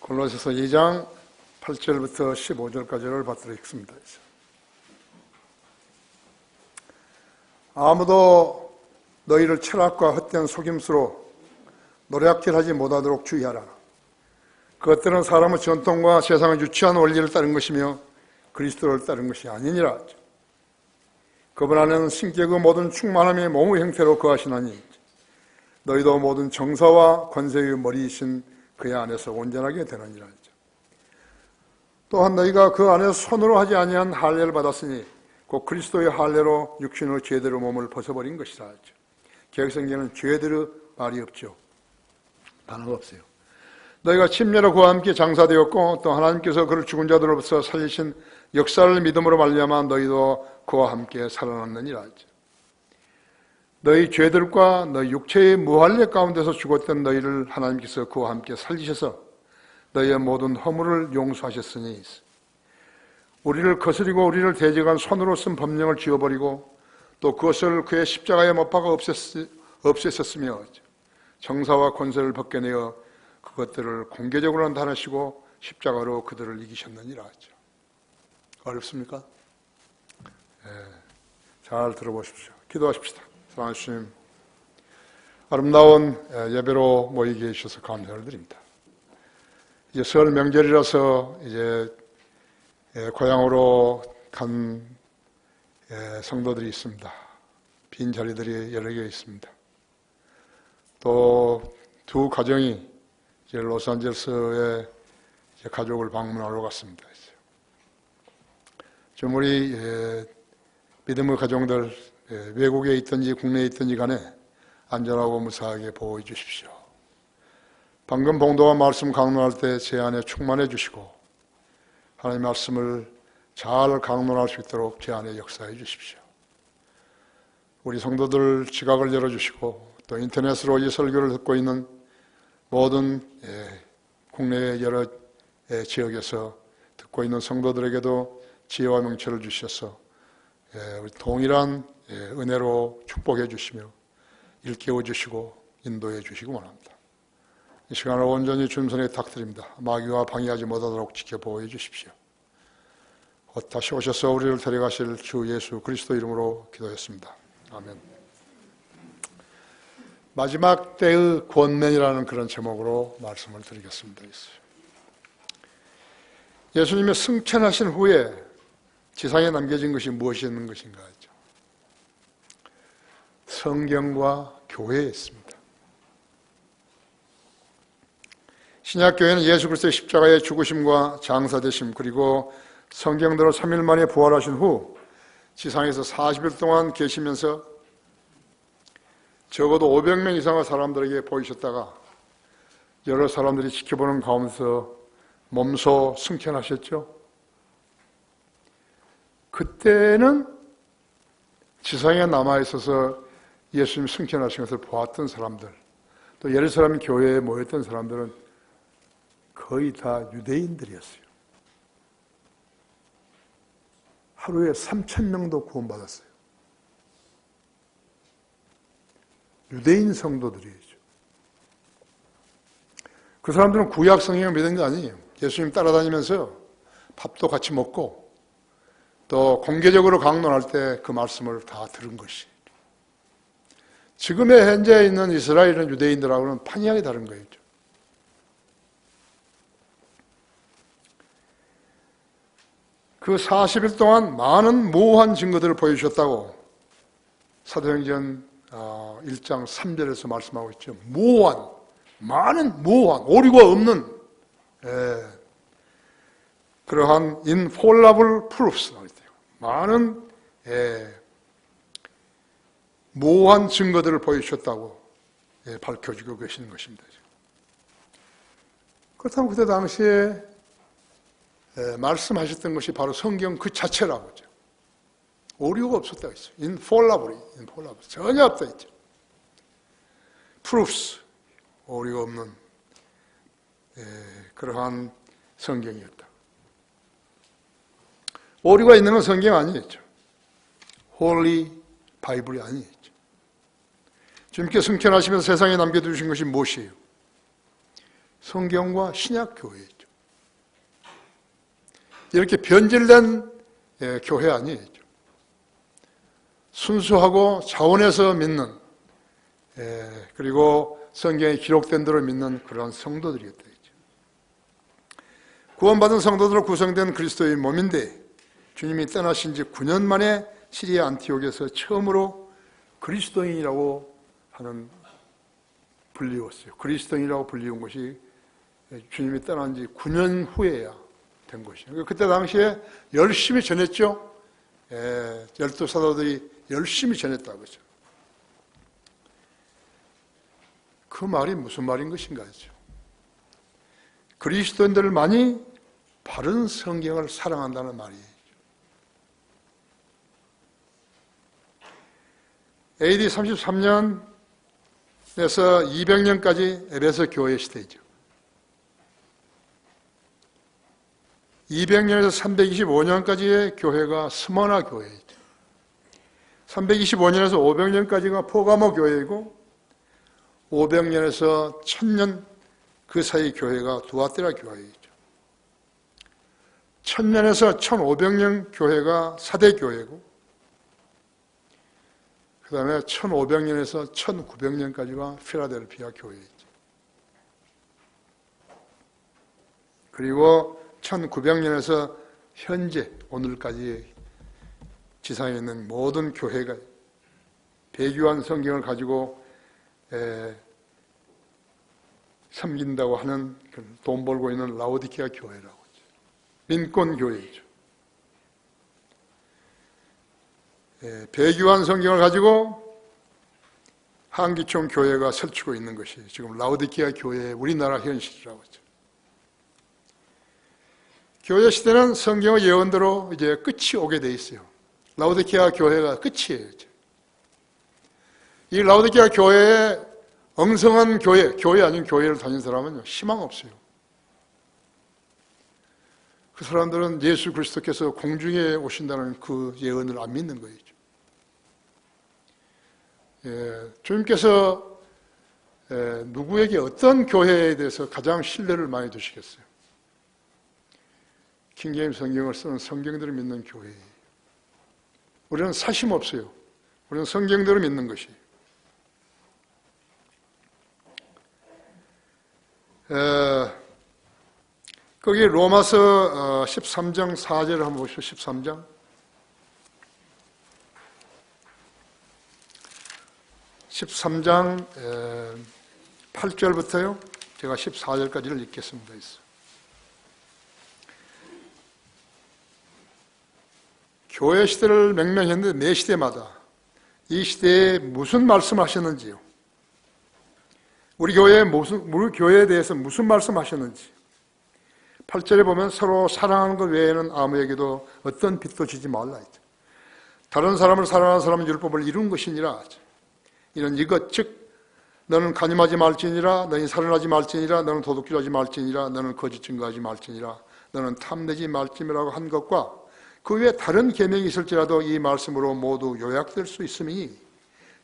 골로새서 2장 8절부터 15절까지를 받들어 읽습니다. 아무도 너희를 철학과 헛된 속임수로 노략질하지 못하도록 주의하라. 그것들은 사람의 전통과 세상의 유치한 원리를 따른 것이며 그리스도를 따른 것이 아니니라. 그분 안에는 신께 그 모든 충만함이 몸의 형태로 거하시나니 너희도 모든 정사와 권세의 머리이신 그의 안에서 온전하게 되느니라. 또한 너희가 그 안에서 손으로 하지 아니한 할례를 받았으니 곧 그리스도의 할례로 육신의 죄대로 몸을 벗어버린 것이라. 개혁성경에는 죄대로 말이 없죠. 단어가 없어요. 너희가 침례로 그와 함께 장사되었고 또 하나님께서 그를 죽은 자들로부터 살리신 역사를 믿음으로 말미암아 너희도 그와 함께 살아났느니라. 너희 죄들과 너희 육체의 무할례 가운데서 죽었던 너희를 하나님께서 그와 함께 살리셔서 너희의 모든 허물을 용서하셨으니 우리를 거스리고 우리를 대적한 손으로 쓴 법령을 지워버리고 또 그것을 그의 십자가에 못 박아 없애셨으며 정사와 권세를 벗겨내어 그것들을 공개적으로 나타내시고 십자가로 그들을 이기셨느니라 하죠. 어렵습니까? 네, 잘 들어보십시오. 기도하십시다. 사랑하는 주님, 아름다운 예배로 모이게 해주셔서 감사를 드립니다. 이제 설 명절이라서 이제 고향으로 간 성도들이 있습니다. 빈 자리들이 여러 개 있습니다. 또 두 가정이 이제 로스앤젤레스에 이제 가족을 방문하러 갔습니다. 좀 우리 믿음의 가정들 외국에 있든지 국내에 있든지 간에 안전하고 무사하게 보호해 주십시오. 방금 봉도와 말씀 강론할 때 제 안에 충만해 주시고 하나님의 말씀을 잘 강론할 수 있도록 제 안에 역사해 주십시오. 우리 성도들 지각을 열어주시고 또 인터넷으로 이 설교를 듣고 있는 모든 국내의 여러 지역에서 듣고 있는 성도들에게도 지혜와 명철을 주셔서 동일한 은혜로 축복해 주시며 일깨워 주시고 인도해 주시기 원합니다. 이 시간을 온전히 주님 손에 탁드립니다. 마귀와 방해하지 못하도록 지켜보호해 주십시오. 곧 다시 오셔서 우리를 데려가실 주 예수 그리스도 이름으로 기도했습니다. 아멘. 마지막 때의 권면이라는 그런 제목으로 말씀을 드리겠습니다. 예수님의 승천하신 후에 지상에 남겨진 것이 무엇이었는 것인가 하죠. 성경과 교회였습니다. 신약교회는 예수 그리스도의 십자가의 죽으심과 장사되심 그리고 성경대로 3일 만에 부활하신 후 지상에서 40일 동안 계시면서 적어도 500명 이상의 사람들에게 보이셨다가 여러 사람들이 지켜보는 가운데서 몸소 승천하셨죠. 그때는 지상에 남아있어서 예수님 승천하신 것을 보았던 사람들, 또 예루살렘 교회에 모였던 사람들은 거의 다 유대인들이었어요. 하루에 3,000명도 구원받았어요. 유대인 성도들이죠. 그 사람들은 구약 성경을 믿은 게 아니에요. 예수님 따라다니면서 밥도 같이 먹고 또 공개적으로 강론할 때 그 말씀을 다 들은 것이. 지금의 현재 있는 이스라엘은 유대인들하고는 판이하게 다른 거예요. 그 40일 동안 많은 모호한 증거들을 보여주셨다고 사도행전 1장 3절에서 말씀하고 있죠. 많은 모호한, 오류가 없는 그러한 infallible proofs, 많은 모호한 증거들을 보여주셨다고 밝혀주고 계시는 것입니다. 그렇다면 그때 당시에 말씀하셨던 것이 바로 성경 그 자체라고 하죠. 오류가 없었다고 했어요. infallible. 전혀 없다 했죠. proofs, 오류가 없는 그러한 성경이었다. 오류가 있는 건 성경 아니었죠. Holy Bible이 아니었죠. 주님께 승천하시면서 세상에 남겨두신 것이 무엇이에요? 성경과 신약교회였죠. 이렇게 변질된 교회 아니에요. 순수하고 자원해서 믿는, 그리고 성경에 기록된 대로 믿는 그런 성도들이었다. 구원받은 성도들로 구성된 그리스도의 몸인데 주님이 떠나신 지 9년 만에 시리아 안티옥에서 처음으로 그리스도인이라고 하는 불리웠어요. 그리스도인이라고 불리운 것이 주님이 떠난 지 9년 후에야 된 것이에요. 그때 당시에 열심히 전했죠. 12사도들이 열심히 전했다고 하죠. 그 말이 무슨 말인 것인가 하죠. 그리스도인들만이 바른 성경을 사랑한다는 말이에요. AD 33년에서 200년까지 에베소 교회 시대이죠. 200년에서 325년까지의 교회가 스머나 교회이죠. 325년에서 500년까지가 포가모 교회이고 500년에서 1000년 그 사이 교회가 두아티라 교회이죠. 1000년에서 1500년 교회가 사대 교회고 그 다음에 1500년에서 1900년까지가 필라델피아 교회이죠. 그리고 1900년에서 현재 오늘까지 지상에 있는 모든 교회가 배교한 성경을 가지고 섬긴다고 하는 돈 벌고 있는 라오디케아 교회라고 하죠. 민권 교회이죠. 배교한 성경을 가지고 한기총 교회가 설치고 있는 것이 지금 라오디케아 교회의 우리나라 현실이라고 하죠. 교회 시대는 성경의 예언대로 이제 끝이 오게 돼 있어요. 라오디케아 교회가 끝이에요. 이 라오디케아 교회에 엉성한 교회 아닌 교회를 다닌 사람은 희망 없어요. 그 사람들은 예수 그리스도께서 공중에 오신다는 그 예언을 안 믿는 거예요. 주님께서 누구에게 어떤 교회에 대해서 가장 신뢰를 많이 두시겠어요? 킹제임 성경을 쓰는 성경대로 믿는 교회예요. 우리는 사심 없어요. 우리는 성경대로 믿는 것이에요. 거기 로마서 13장 4절을 한번 보시죠. 13장 8절부터요. 제가 14절까지를 읽겠습니다. 교회 시대를 맹명했는데 매 시대마다 이 시대에 무슨 말씀하셨는지요. 우리 교회에 대해서 무슨 말씀하셨는지. 8절에 보면 서로 사랑하는 것 외에는 아무에게도 어떤 빚도 지지 말라 했죠. 다른 사람을 사랑하는 사람은 율법을 이룬 것이니라. 이는 이것 즉 너는 간임하지 말지니라, 너는 살인하지 말지니라, 너는 도둑질하지 말지니라, 너는 거짓 증거하지 말지니라, 너는 탐내지 말지니라고 한 것과 그 외에 다른 계명이 있을지라도 이 말씀으로 모두 요약될 수 있으니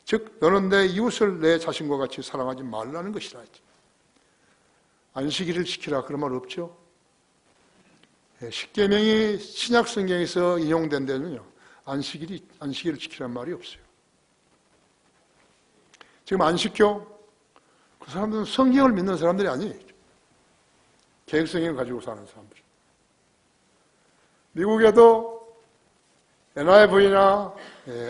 즉 너는 내 이웃을 내 자신과 같이 사랑하지 말라는 것이라 했죠. 안식일을 지키라 그런 말 없죠. 십계명이 신약 성경에서 인용된 데는요, 안식일을 지키라는 말이 없어요. 지금 안식교, 그 사람들은 성경을 믿는 사람들이 아니에요. 계획성경을 가지고 사는 사람들. 미국에도 NIV나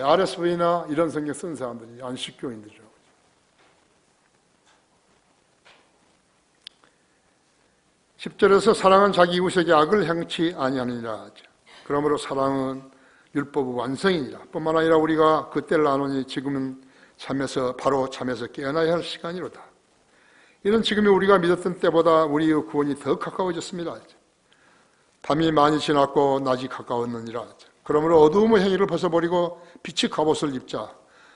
RSV나 이런 성경 쓴 사람들이 안식교인들이죠. 10절에서 사랑은 자기 이웃에게 악을 행치 아니하느니라 하죠. 그러므로 사랑은 율법의 완성이니라. 뿐만 아니라 우리가 그때를 아노니 지금은 바로 잠에서 깨어나야 할 시간이로다. 이는 지금이 우리가 믿었던 때보다 우리의 구원이 더 가까워졌습니다. 밤이 많이 지났고 낮이 가까웠느니라. 그러므로 어두움의 행위를 벗어버리고 빛의 갑옷을 입자.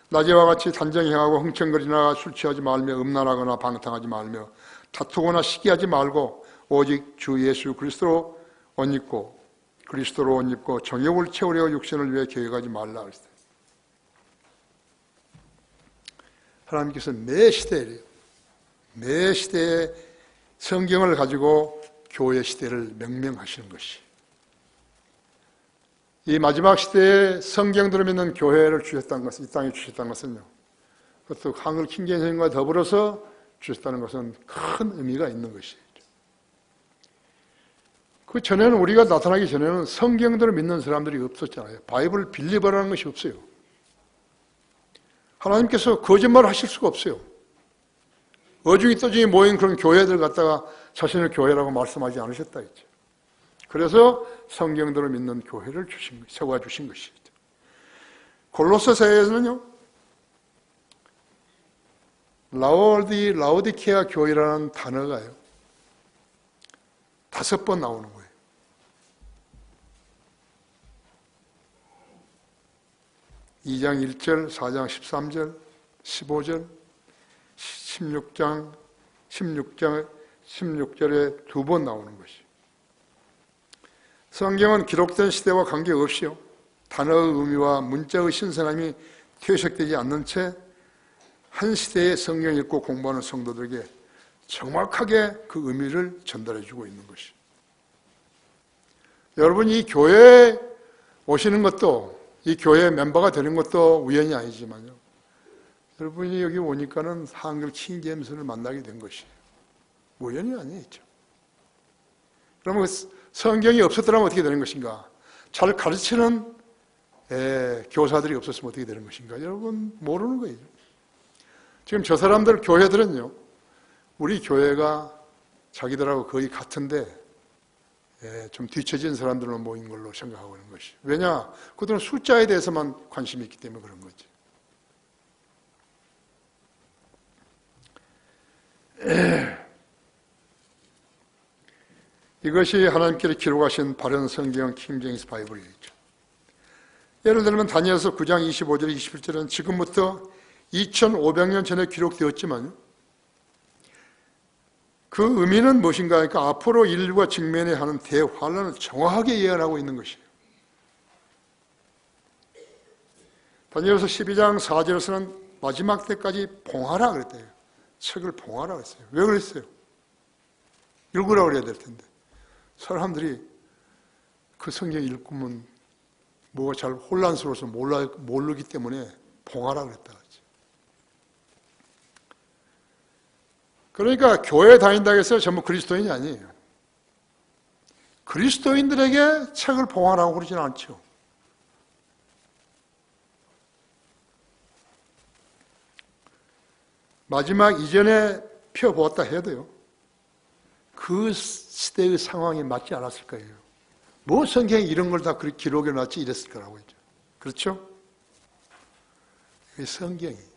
낮에와 같이 단정히 행하고 흥청거리나 술 취하지 말며 음란하거나 방탕하지 말며 다투거나 시기하지 말고 오직 주 예수 그리스도로 옷 입고 정욕을 채우려 육신을 위해 계획하지 말라 그랬어요. 하나님께서 매 시대에 성경을 가지고 교회 시대를 명명하시는 것이 이 마지막 시대에 성경대로 믿는 교회를 주셨다는 것은, 이 땅에 주셨다는 것은요, 그것도 한글 킹제임과 더불어서 주셨다는 것은 큰 의미가 있는 것이죠. 그 전에는, 우리가 나타나기 전에는 성경대로 믿는 사람들이 없었잖아요. 바이블 빌리버라는 것이 없어요. 하나님께서 거짓말을 하실 수가 없어요. 어중이 떠중이 모인 그런 교회들 갖다가 자신을 교회라고 말씀하지 않으셨다 했죠. 그래서 성경대로 믿는 교회를 세워주신 것이죠. 골로새서에서는요, 라오디케아 교회라는 단어가요, 5번 나오는 거예요. (2장 1절) (4장 13절) (15절) (16절에) 2번 나오는 것이에요. 성경은 기록된 시대와 관계없이요, 단어의 의미와 문자의 신선함이 퇴색되지 않는 채 한 시대의 성경 읽고 공부하는 성도들에게 정확하게 그 의미를 전달해 주고 있는 것이에요. 여러분, 이 교회에 오시는 것도, 이 교회의 멤버가 되는 것도 우연이 아니지만요, 여러분이 여기 오니까는 한글 킹제임스를 만나게 된 것이에요. 우연이 아니죠. 그러면 성경이 없었더라면 어떻게 되는 것인가? 잘 가르치는 교사들이 없었으면 어떻게 되는 것인가? 여러분 모르는 거예요. 지금 저 사람들, 교회들은요, 우리 교회가 자기들하고 거의 같은데 좀 뒤처진 사람들로 모인 걸로 생각하고 있는 것이. 왜냐? 그들은 숫자에 대해서만 관심이 있기 때문에 그런 거지. 이것이 하나님께서 기록하신 바른 성경 킹제임스 바이블이죠. 예를 들면 다니엘서 9장 25절 27절은 지금부터 2500년 전에 기록되었지만 그 의미는 무엇인가 하니까 앞으로 인류가 직면해야 하는 대환란을 정확하게 예언하고 있는 것이에요. 다니엘서 12장 4절에서는 마지막 때까지 봉하라 그랬대요. 책을 봉하라 그랬어요. 왜 그랬어요? 읽으라 그래야 될 텐데. 사람들이 그 성경 읽으면 뭐가 잘 혼란스러워서 모르기 때문에 봉하라 그랬다. 그러니까 교회 다닌다고 해서 전부 그리스도인이 아니에요. 그리스도인들에게 책을 봉하라고 그러지는 않죠. 마지막 이전에 펴보았다 해도요, 그 시대의 상황에 맞지 않았을 거예요. 뭐 성경에 이런 걸 다 기록해 놨지 이랬을 거라고 했죠. 그렇죠? 그게 성경이에요.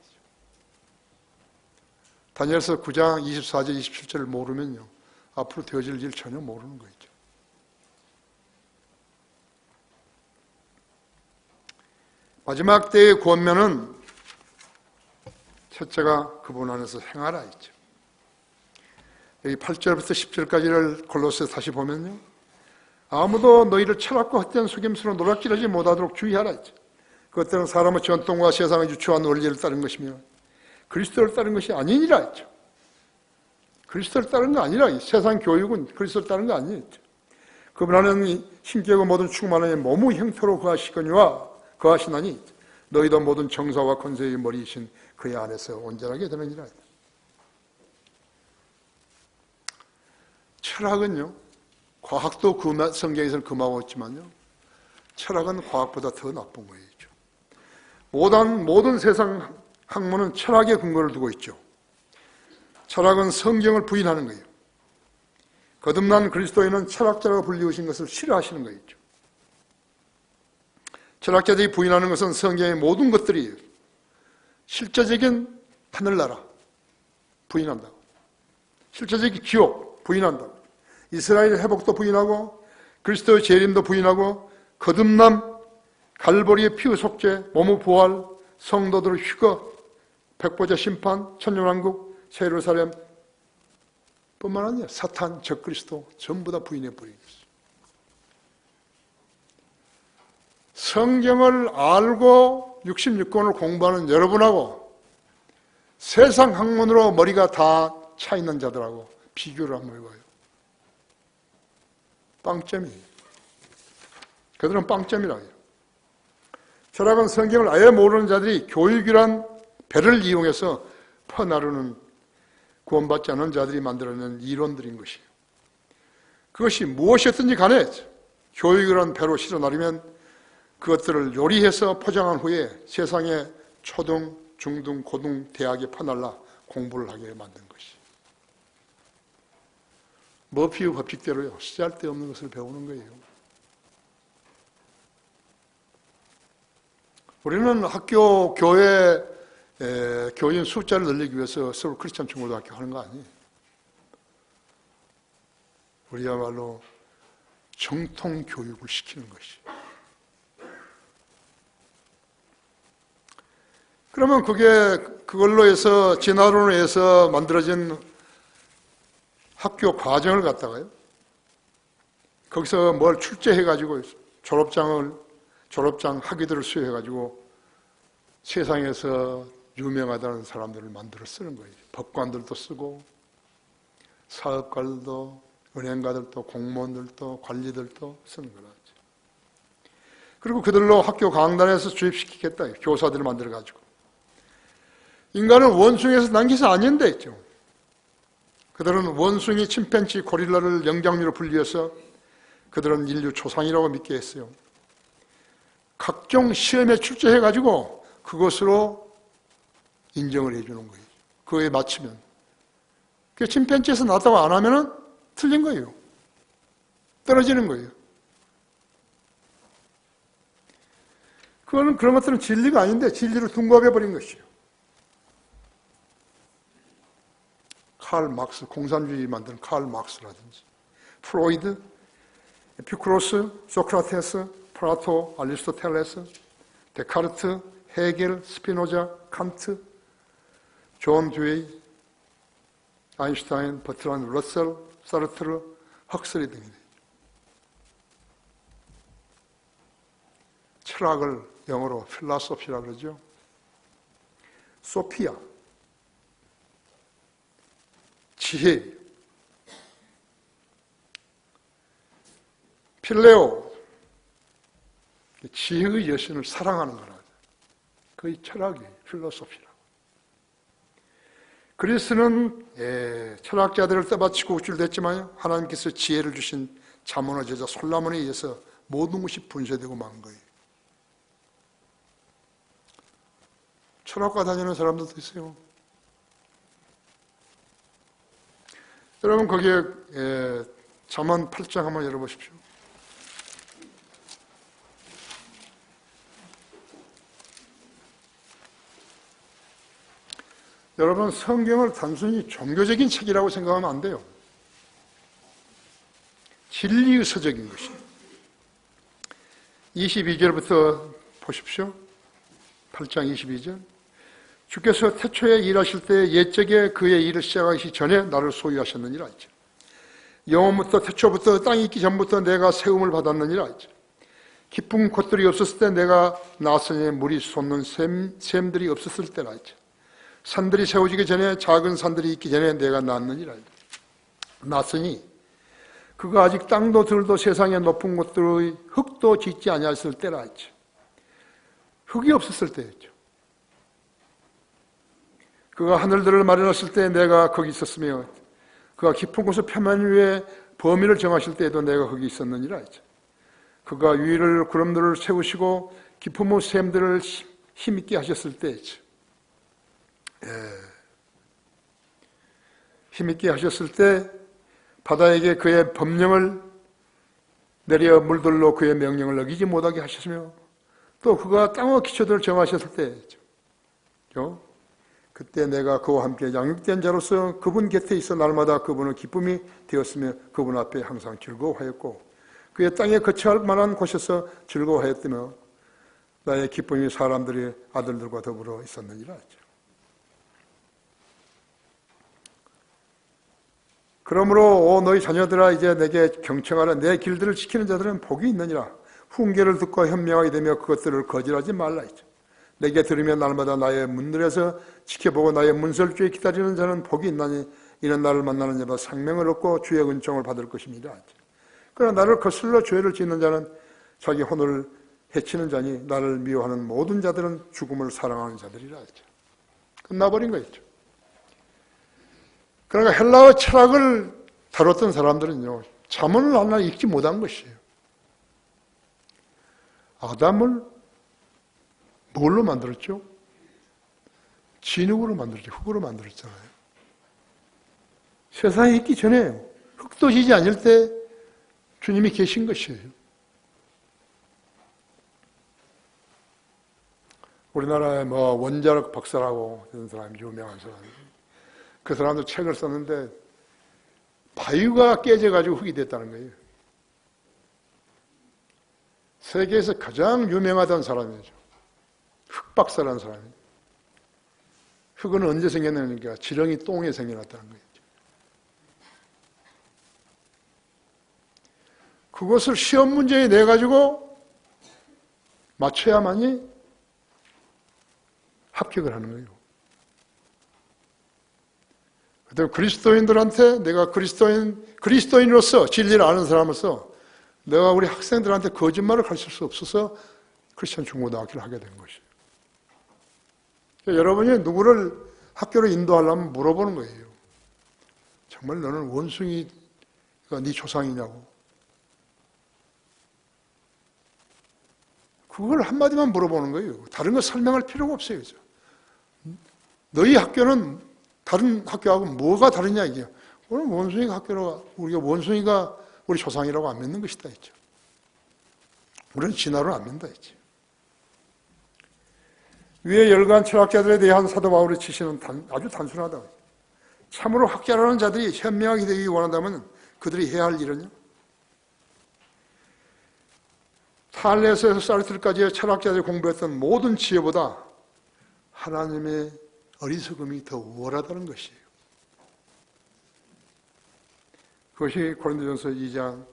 다니엘서 9장 24절 27절을 모르면요, 앞으로 되어질 일 전혀 모르는 거죠. 마지막 때의 권면은 첫째가 그분 안에서 행하라 했죠. 여기 8절부터 10절까지를 골로새서 다시 보면요, 아무도 너희를 철학과 헛된 속임수로 노략질하지 못하도록 주의하라 했죠. 그것들은 사람의 전통과 세상의 유추한 원리를 따른 것이며 그리스도를 따른 것이 아니니라 했죠. 그리스도를 따른 거 아니라, 세상 교육은 그리스도를 따른 거 아니에요. 그분 안에는 신격의 모든 충만함의 몸의 형태로 거하시나니 너희도 모든 정사와 권세의 머리이신 그의 안에서 온전하게 되느니라. 철학은요, 과학도 성경에서는 금하고 있지만요, 철학은 과학보다 더 나쁜 거예요. 모든 세상 학문은 철학의 근거를 두고 있죠. 철학은 성경을 부인하는 거예요. 거듭난 그리스도인은 철학자라고 불리우신 것을 싫어하시는 거예요. 철학자들이 부인하는 것은 성경의 모든 것들이에요. 실제적인 하늘나라 부인한다고, 실제적인 기업 부인한다고, 이스라엘의 회복도 부인하고, 그리스도의 재림도 부인하고, 거듭남, 갈보리의 피의 속죄, 몸의 부활, 성도들의 휴거, 백보자 심판, 천년왕국, 세루살렘 뿐만 아니라 사탄, 적그리스도 전부 다 부인해버리는 것이죠. 성경을 알고 66권을 공부하는 여러분하고 세상 학문으로 머리가 다 차 있는 자들하고 비교를 한번 해봐요. 빵점이에요. 그들은 빵점이라고 해요. 철학은 성경을 아예 모르는 자들이 교육이란 배를 이용해서 퍼나르는 구원받지 않은 자들이 만들어낸 이론들인 것이에요. 그것이 무엇이었든지 간에 교육이란 배로 실어나르면 그것들을 요리해서 포장한 후에 세상의 초등, 중등, 고등, 대학에 퍼날라 공부를 하게 만든 것이. 머피의 법칙대로요. 쓰잘데없는 것을 배우는 거예요. 우리는 학교, 교회, 교인 숫자를 늘리기 위해서 서울 크리스찬 중고등학교 하는 거 아니에요. 우리야말로 정통 교육을 시키는 것이. 그러면 그걸로 해서 진화론을 해서 만들어진 학교 과정을 갖다가요. 거기서 뭘 출제해가지고 졸업장 학위들을 수여해가지고 세상에서 유명하다는 사람들을 만들어 쓰는 거예요. 법관들도 쓰고, 사업가들도, 은행가들도, 공무원들도, 관리들도 쓰는 거죠. 그리고 그들로 학교 강단에서 주입시키겠다. 교사들을 만들어가지고. 인간은 원숭이에서 난 것이 아닌데 있죠. 그들은 원숭이, 침팬지, 고릴라를 영장류로 분리해서 그들은 인류 초상이라고 믿게 했어요. 각종 시험에 출제해가지고 그것으로 인정을 해주는 거예요. 그거에 맞추면. 그 침팬지에서 나왔다고 안 하면은 틀린 거예요. 떨어지는 거예요. 그거는 그런 것들은 진리가 아닌데 진리를 둔갑해버린 것이에요. 칼 막스, 공산주의 만든 칼 막스라든지, 프로이드, 에피쿠로스, 소크라테스, 플라토, 아리스토텔레스, 데카르트, 헤겔, 스피노자, 칸트, 존 듀웨이, 아인슈타인, 버트란드 러셀, 사르트르, 헉슬리 등이 철학을 영어로 필라소피라 그러죠. 소피아, 지혜, 필레오, 지혜의 여신을 사랑하는 거라. 그게 철학이에요. 필로소피라고. 그리스는 철학자들을 떠받치고 우쭐댔지만 하나님께서 지혜를 주신 자문의 제자 솔라몬에 의해서 모든 것이 분쇄되고 만 거예요. 철학과 다니는 사람들도 있어요. 여러분 거기에 잠언 8장 한번 열어보십시오. 여러분 성경을 단순히 종교적인 책이라고 생각하면 안 돼요. 진리의 서적인 것이에요. 22절부터 보십시오. 8장 22절. 주께서 태초에 일하실 때 옛적에 그의 일을 시작하기 전에 나를 소유하셨느니라 했죠. 영원부터 태초부터 땅이 있기 전부터 내가 세움을 받았느니라 했죠. 깊은 곳들이 없었을 때 내가 나선에 물이 솟는 샘들이 없었을 때라 했죠. 산들이 세워지기 전에 작은 산들이 있기 전에 내가 낳았느니라. 낳았으니 그가 아직 땅도 들도 세상의 높은 곳들의 흙도 짓지 아니하였을 때라 했죠. 흙이 없었을 때였죠. 그가 하늘들을 마련했을 때 내가 거기 있었으며 그가 깊은 곳의 표면 위에 범위를 정하실 때에도 내가 거기 있었느니라 했죠. 그가 위를 구름들을 세우시고 깊은 샘들을 힘있게 하셨을 때였죠. 힘있게 하셨을 때 바다에게 그의 법령을 내려 물들로 그의 명령을 어기지 못하게 하셨으며 또 그가 땅의 기초들을 정하셨을 때죠. 그때 내가 그와 함께 양육된 자로서 그분 곁에 있어 날마다 그분은 기쁨이 되었으며 그분 앞에 항상 즐거워하였고 그의 땅에 거처할 만한 곳에서 즐거워하였으며 나의 기쁨이 사람들의 아들들과 더불어 있었느니라 했죠. 그러므로 오 너희 자녀들아 이제 내게 경청하라. 내 길들을 지키는 자들은 복이 있느니라. 훈계를 듣고 현명하게 되며 그것들을 거절하지 말라 했죠. 내게 들으며 날마다 나의 문들에서 지켜보고 나의 문설주에 기다리는 자는 복이 있나니 이는 나를 만나는 자마다 생명을 얻고 주의 은총을 받을 것입니다. 그러나 나를 거슬러 죄를 짓는 자는 자기 혼을 해치는 자니 나를 미워하는 모든 자들은 죽음을 사랑하는 자들이라 했죠. 끝나버린 거였죠. 그러니까 헬라어 철학을 다뤘던 사람들은요, 잠언을 하나 읽지 못한 것이에요. 아담을 뭘로 만들었죠? 진흙으로 만들었죠. 흙으로 만들었잖아요. 세상에 있기 전에 흙도 지지 않을 때 주님이 계신 것이에요. 우리나라에 원자력 박사라고 이런 사람이 유명한 사람. 그 사람도 책을 썼는데 바위가 깨져가지고 흙이 됐다는 거예요. 세계에서 가장 유명하던 사람이죠. 흙박사라는 사람이에요. 흙은 언제 생겨나니까 지렁이 똥에 생겨났다는 거예요. 그것을 시험 문제에 내가지고 맞춰야만이 합격을 하는 거예요. 그리고 그리스도인들한테 내가 그리스도인으로서 진리를 아는 사람으로서 내가 우리 학생들한테 거짓말을 가르칠 수 없어서 크리스천 중고등학교를 하게 된 것이에요. 여러분이 누구를 학교로 인도하려면 물어보는 거예요. 정말 너는 원숭이가 네 조상이냐고. 그걸 한마디만 물어보는 거예요. 다른 거 설명할 필요가 없어요. 너희 학교는 다른 학교하고 뭐가 다르냐 이게. 오늘 원숭이가 학교로 우리가 원숭이가 우리 조상이라고 안 믿는 것이다 했죠. 우리는 진화를 안 믿는다 했죠. 위에 열간 철학자들에 대한 사도 바울의 지시는 아주 단순하다. 참으로 학자라는 자들이 현명하게 되기 원한다면 그들이 해야 할 일은요. 탈레스에서 사르트르까지의 철학자들이 공부했던 모든 지혜보다 하나님의 어리석음이 더 우월하다는 것이에요. 그것이 고린도전서 2장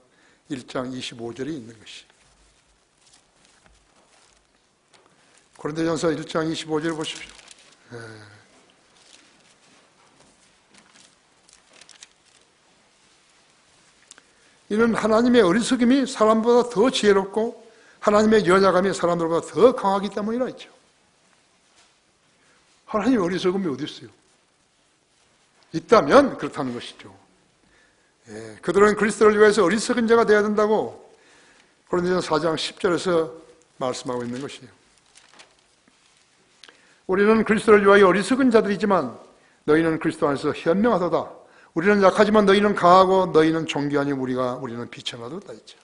1장 25절에 있는 것이에요. 고린도전서 1장 25절 보십시오. 이는 하나님의 어리석음이 사람보다 더 지혜롭고 하나님의 연약함이 사람들보다 더 강하기 때문이라 했죠. 하나님의 어리석음이 어디 있어요? 있다면 그렇다는 것이죠. 그들은 그리스도를 위해서 어리석은 자가 되어야 된다고 고린도전서 4장 10절에서 말씀하고 있는 것이에요. 우리는 그리스도를 위하여 어리석은 자들이지만 너희는 그리스도 안에서 현명하도다. 우리는 약하지만 너희는 강하고 너희는 존귀하니 우리는 비천하도다 했죠.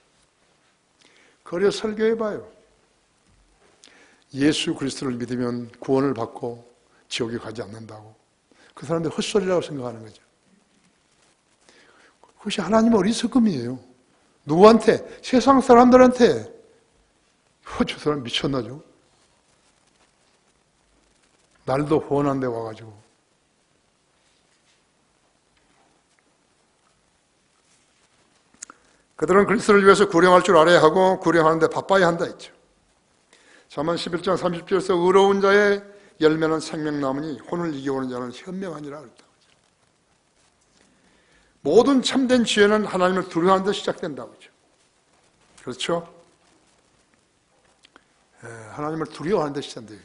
그래서 설교해봐요. 예수 그리스도를 믿으면 구원을 받고 지옥에 가지 않는다고. 그 사람들 헛소리라고 생각하는 거죠. 그것이 하나님의 어리석음이에요. 누구한테? 세상 사람들한테. 저 사람 미쳤나죠? 날도 후원한 데 와가지고. 그들은 그리스도를 위해서 구령할 줄 알아야 하고 구령하는데 바빠야 한다 했죠. 잠언 11장 30절에서 의로운 자의 열매는 생명나무니 혼을 이겨오는 자는 현명하니라 그랬다. 모든 참된 지혜는 하나님을 두려워하는 데 시작된다고 하죠. 그렇죠? 하나님을 두려워하는 데 시작돼요.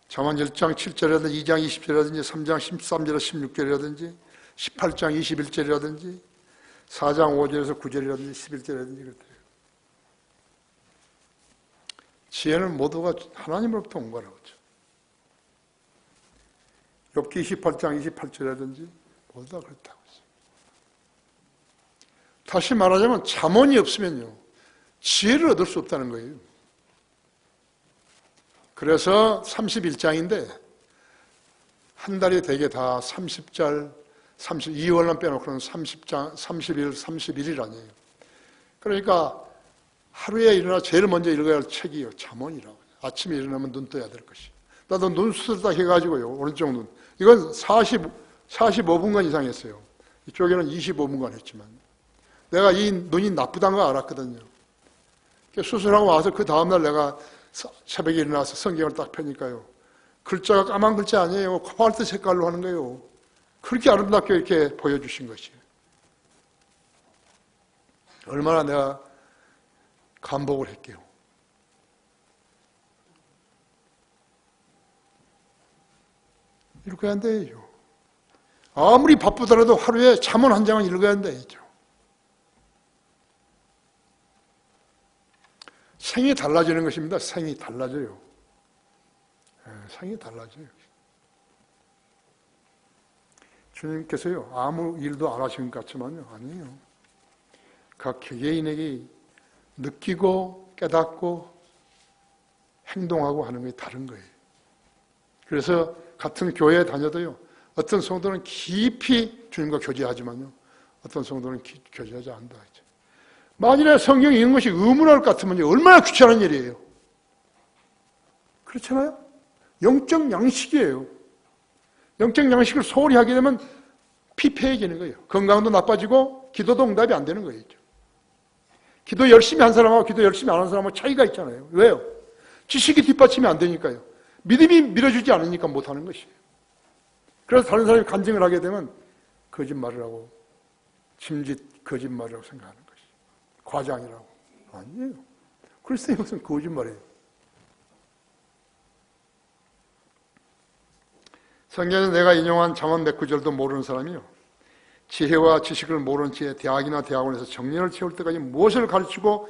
잠언 1장 7절이라든지 2장 20절이라든지 3장 13절에서 16절이라든지 18장 21절이라든지 4장 5절에서 9절이라든지 11절이라든지 그렇대요. 지혜는 모두가 하나님으로부터 온 거라고 하죠. 욥기 28장 28절이라든지 모두 다 그렇다고 하죠. 다시 말하자면 잠언이 없으면요 지혜를 얻을 수 없다는 거예요. 그래서 31장인데 한 달이 되게 다 30절 32월만 빼놓고는 30장 30일 31일 아니에요. 그러니까 하루에 일어나 제일 먼저 읽어야 할 책이요 잠언이라고. 아침에 일어나면 눈 떠야 될 것이. 나도 눈 수술 딱 해가지고요 오른쪽 눈 이건 45분간 이상 했어요. 이쪽에는 25분간 했지만 내가 이 눈이 나쁘다는 거 알았거든요. 수술하고 와서 그 다음날 내가 새벽에 일어나서 성경을 딱 펴니까요 글자가 까만 글자 아니에요. 코발트 색깔로 하는 거예요. 그렇게 아름답게 이렇게 보여주신 것이에요. 얼마나 내가 감복을 할게요. 읽어야 한대요. 아무리 바쁘더라도 하루에 잠언 한 장은 읽어야 한대죠. 생이 달라지는 것입니다. 생이 달라져요. 생이 달라져요. 주님께서요, 아무 일도 안 하신 것 같지만요, 아니에요. 각 개개인에게 느끼고 깨닫고 행동하고 하는 게 다른 거예요. 그래서 같은 교회에 다녀도요, 어떤 성도는 깊이 주님과 교제하지만요, 어떤 성도는 교제하지 않는다. 만일에 성경이 읽는 것이 의문할 것 같으면 얼마나 귀찮은 일이에요. 그렇잖아요? 영적 양식이에요. 영적 양식을 소홀히 하게 되면 피폐해지는 거예요. 건강도 나빠지고 기도도 응답이 안 되는 거예요. 기도 열심히 한 사람하고 기도 열심히 안 한 사람하고 차이가 있잖아요. 왜요? 지식이 뒷받침이 안 되니까요. 믿음이 밀어주지 않으니까 못하는 것이에요. 그래서 다른 사람이 간증을 하게 되면 거짓말을 하고 짐짓 거짓말이라고 생각하는 것이에요. 과장이라고. 아니에요. 그리스도의 것은 거짓말이에요. 성경에서 내가 인용한 잠언 몇 구절도 모르는 사람이요, 지혜와 지식을 모르는 채 대학이나 대학원에서 정년을 채울 때까지 무엇을 가르치고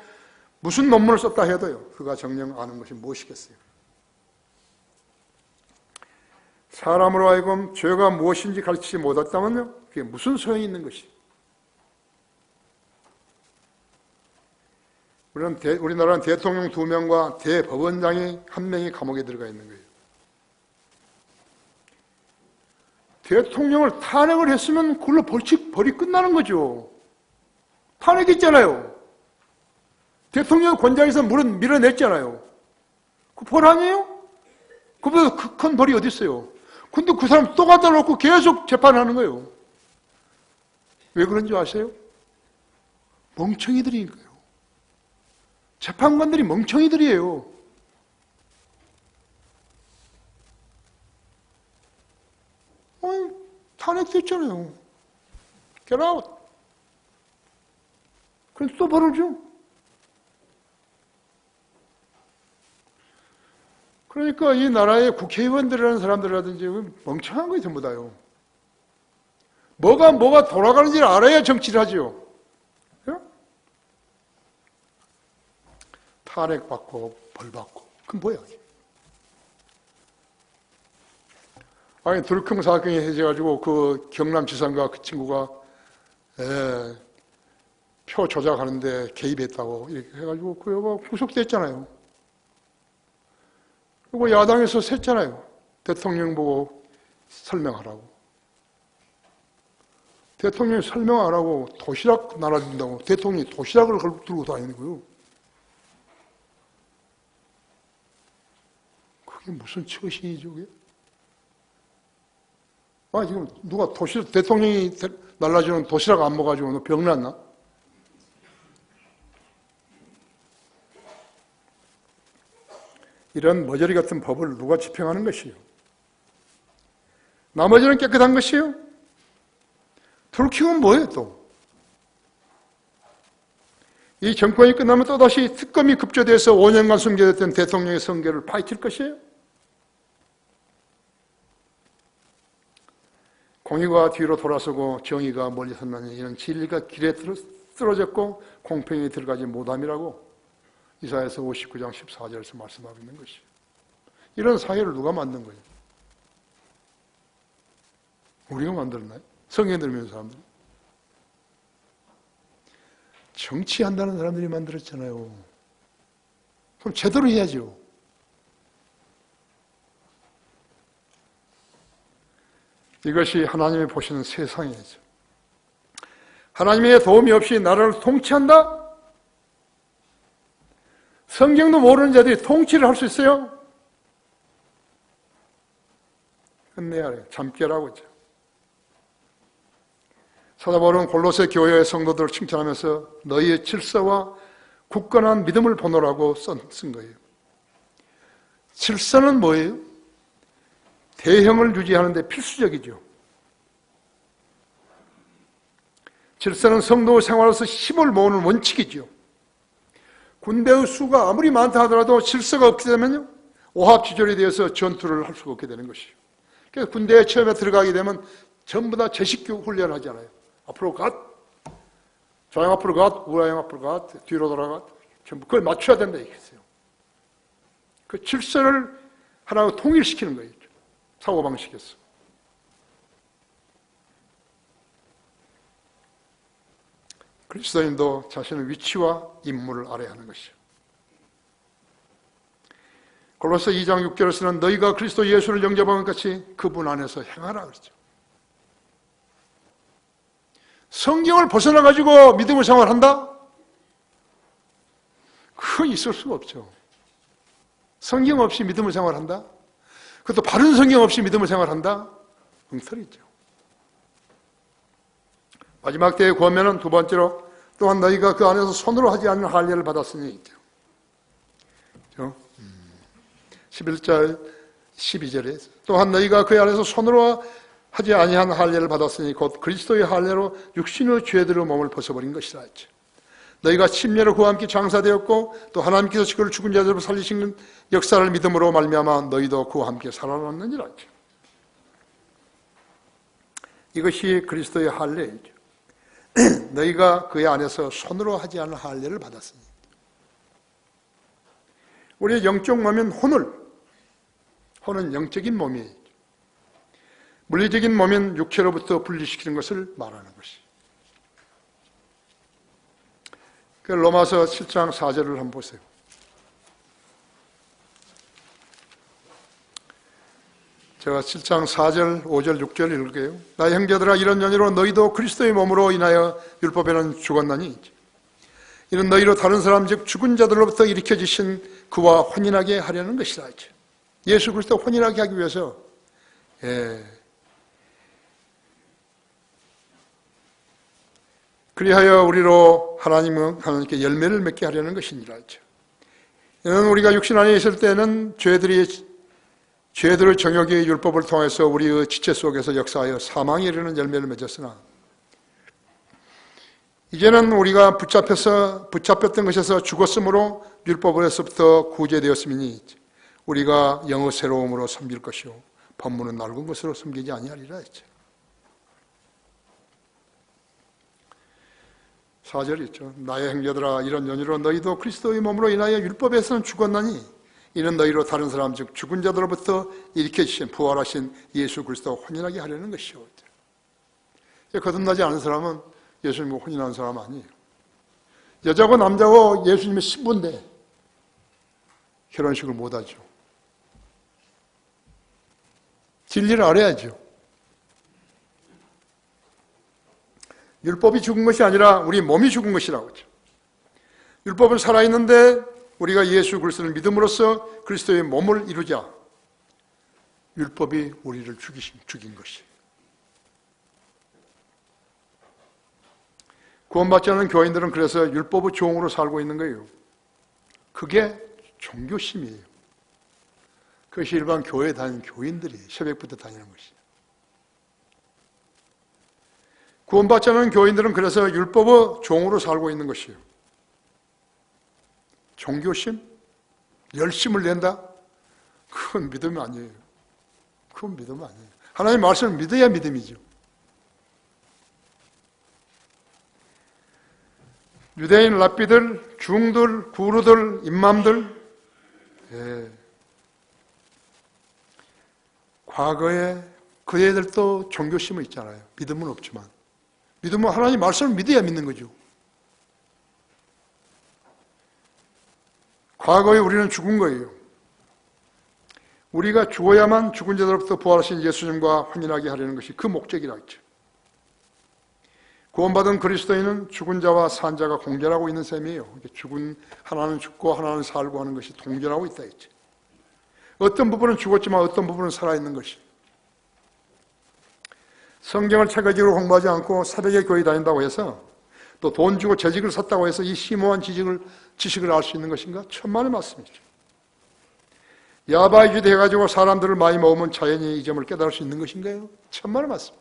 무슨 논문을 썼다 해도요, 그가 정녕 아는 것이 무엇이겠어요? 사람으로 하여금 죄가 무엇인지 가르치지 못했다면요, 그게 무슨 소용이 있는 것이? 우리나라는 대통령 2명과 대법원장이 1명이 감옥에 들어가 있는 거예요. 대통령을 탄핵을 했으면 그걸로 벌이 끝나는 거죠. 탄핵했잖아요. 대통령 권좌에서 밀어냈잖아요. 그 벌 아니에요? 그보다 큰 벌이 어디 있어요? 근데 그 사람 또 갖다 놓고 계속 재판하는 거예요. 왜 그런지 아세요? 멍청이들이니까요. 재판관들이 멍청이들이에요. 탄핵됐잖아요. Get out. 그래서 또 벌을 줘. 그러니까 이 나라의 국회의원들이라는 사람들이라든지 멍청한 거예요, 전부 다요. 뭐가 돌아가는지를 알아야 정치를 하죠. 탄핵받고 벌받고. 그건 뭐야? 아니, 들금 사건이 해져가지고 그 경남지사인가 그 친구가 표 조작하는데 개입했다고 이렇게 해가지고 그 여가 구속됐잖아요. 그리고 야당에서 셌잖아요. 대통령 보고 설명하라고. 대통령이 설명 안 하고 도시락 나눠준다고 대통령이 도시락을 들고 다니는 거예요. 그게 무슨 처신이죠, 그게? 지금 누가 대통령이 날라주는 도시락 안 먹어가지고 너 병났나? 이런 머저리 같은 법을 누가 집행하는 것이요? 나머지는 깨끗한 것이요? turking은 뭐예요, 또? 이 정권이 끝나면 또다시 특검이 급조돼서 5년간 숨겨졌던 대통령의 선거를 파헤칠 것이에요? 공의가 뒤로 돌아서고 정의가 멀리 선다니 이런 진리가 길에 쓰러졌고 공평이 들어가지 못함이라고 이사야서 59장 14절에서 말씀하고 있는 것이에요. 이런 사회를 누가 만든 거예요? 우리가 만들었나요? 성경에 들으면 사람들이. 정치한다는 사람들이 만들었잖아요. 그럼 제대로 해야죠. 이것이 하나님이 보시는 세상이죠. 하나님의 도움이 없이 나라를 통치한다? 성경도 모르는 자들이 통치를 할 수 있어요? 끝내야 해요. 잠깨라고 했죠. 사도 바울은 골로새 교회의 성도들을 칭찬하면서 너희의 질서와 굳건한 믿음을 보노라고 쓴 거예요. 질서는 뭐예요? 대형을 유지하는 데 필수적이죠. 질서는 성도 생활에서 힘을 모으는 원칙이죠. 군대의 수가 아무리 많다 하더라도 질서가 없게 되면요, 오합지졸이 되어서 전투를 할 수가 없게 되는 것이죠. 그래서 군대에 처음에 들어가게 되면 전부 다 제식교 훈련을 하잖아요. 앞으로 갓, 좌양 앞으로 갓, 우라양 앞으로 갓, 뒤로 돌아가, 전부 그걸 맞춰야 된다 얘기했어요. 그 질서를 하나로 통일시키는 거예요. 사고방식에서. 그리스도인도 자신의 위치와 임무를 알아야 하는 것이죠. 골로새 2장 6절에서는 너희가 그리스도 예수를 영접한 것 같이 그분 안에서 행하라 그랬죠. 성경을 벗어나가지고 믿음의 생활한다? 그건 있을 수가 없죠. 성경 없이 믿음의 생활한다? 그것도 바른 성경 없이 믿음의 생활한다? 엉터리죠. 마지막 때의 권면은 두 번째로 또한 너희가 그 안에서 손으로 하지 않는 할례를 받았으니 있죠. 11절 12절에 또한 너희가 그 안에서 손으로 하지 아니한 할례를 받았으니 곧 그리스도의 할례로 육신의 죄들의 몸을 벗어버린 것이라 했죠. 너희가 침례로 그와 함께 장사되었고 또 하나님께서 그를 죽은 자들로 살리신 역사를 믿음으로 말미암아 너희도 그와 함께 살아났느니라 했죠. 이것이 그리스도의 할례이죠. 너희가 그의 안에서 손으로 하지 않은 할례를 받았으니. 우리의 영적 몸인 혼은 영적인 몸이에요. 물리적인 몸인 육체로부터 분리시키는 것을 말하는 것이. 로마서 7장 4절을 한번 보세요. 제가 7장 4절, 5절, 6절 읽을게요. 나의 형제들아 이런 연유로 너희도 그리스도의 몸으로 인하여 율법에는 죽었나니 이는 너희로 다른 사람 즉 죽은 자들로부터 일으켜지신 그와 혼인하게 하려는 것이라. 예수 그리스도 혼인하게 하기 위해서 그리하여 우리로 하나님께 열매를 맺게 하려는 것이니라. 이는 우리가 육신 안에 있을 때는 죄들의 정욕의 율법을 통해서 우리의 지체 속에서 역사하여 사망에 이르는 열매를 맺었으나 이제는 우리가 붙잡혔던 것에서 죽었으므로 율법에서부터 구제되었음이니 우리가 영의 새로움으로 섬길 것이요 법문은 낡은 것으로 섬기지 아니하리라 했죠. 4절 있죠. 나의 형제들아 이런 연유로 너희도 그리스도의 몸으로 인하여 율법에서는 죽었나니 이는 너희로 다른 사람 즉 죽은 자들로부터 일으켜주신 부활하신 예수 그리스도 혼인하게 하려는 것이요. 거듭나지 않은 사람은 예수님과 혼인하는 사람 아니에요. 여자고 남자고 예수님의 신부인데 결혼식을 못하죠. 진리를 알아야죠. 율법이 죽은 것이 아니라 우리 몸이 죽은 것이라고 하죠. 율법은 살아있는데 우리가 예수 그리스도를 믿음으로써 그리스도의 몸을 이루자 율법이 우리를 죽인 것이에요. 구원받지 않은 교인들은 그래서 율법의 종으로 살고 있는 거예요. 그게 종교심이에요. 그것이 일반 교회에 다니는 교인들이 새벽부터 다니는 것이에요. 구원받지 않은 교인들은 그래서 율법의 종으로 살고 있는 것이에요. 종교심? 열심을 낸다? 그건 믿음이 아니에요. 그건 믿음 아니에요. 하나님의 말씀을 믿어야 믿음이죠. 유대인 랍비들, 중들, 구루들, 임맘들 과거에 그 애들도 종교심은 있잖아요. 믿음은 없지만 믿음은 하나님 말씀을 믿어야 믿는 거죠. 과거에 우리는 죽은 거예요. 우리가 죽어야만 죽은 자들로부터 부활하신 예수님과 혼인하게 하려는 것이 그 목적이라 했죠. 구원받은 그리스도인은 죽은 자와 산 자가 공존하고 있는 셈이에요. 하나는 죽고 하나는 살고 하는 것이 동존하고 있다 했죠. 어떤 부분은 죽었지만 어떤 부분은 살아있는 것이. 성경을 체계적으로 공부하지 않고 새벽에 교회 다닌다고 해서 또 돈 주고 재직을 샀다고 해서 이 심오한 지식을 알 수 있는 것인가? 천만의 말씀이죠. 야바이주도 해가지고 사람들을 많이 모으면 자연히 이 점을 깨달을 수 있는 것인가요? 천만의 말씀.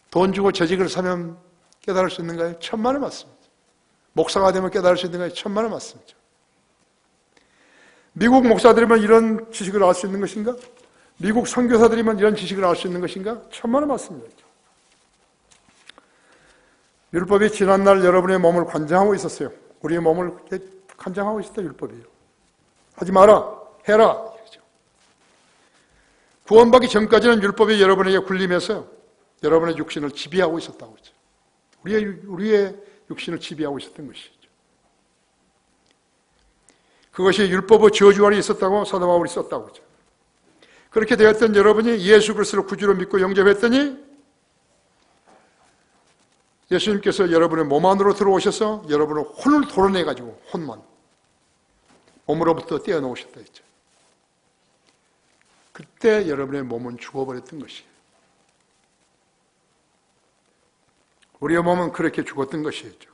돈 주고 재직을 사면 깨달을 수 있는가요? 천만의 말씀입니다. 목사가 되면 깨달을 수 있는 것이 천만의 말씀이죠. 미국 목사들이면 이런 지식을 알 수 있는 것인가? 미국 선교사들이면 이런 지식을 알 수 있는 것인가? 천만의 말씀이죠. 율법이 지난날 여러분의 몸을 관장하고 있었어요. 우리의 몸을 관장하고 있었다, 율법이에요. 하지 마라, 해라. 구원받기 전까지는 율법이 여러분에게 굴리면서 여러분의 육신을 지배하고 있었다고 했죠. 우리의 육신을 지배하고 있었던 것이죠. 그것이 율법의 저주 아래 있었다고 사도 바울이 썼다고 했죠. 그렇게 되었던 여러분이 예수 그리스도를 구주로 믿고 영접했더니 예수님께서 여러분의 몸 안으로 들어오셔서 여러분의 혼을 도려내가지고 혼만 몸으로부터 떼어놓으셨다 했죠. 그때 여러분의 몸은 죽어버렸던 것이에요. 우리의 몸은 그렇게 죽었던 것이었죠.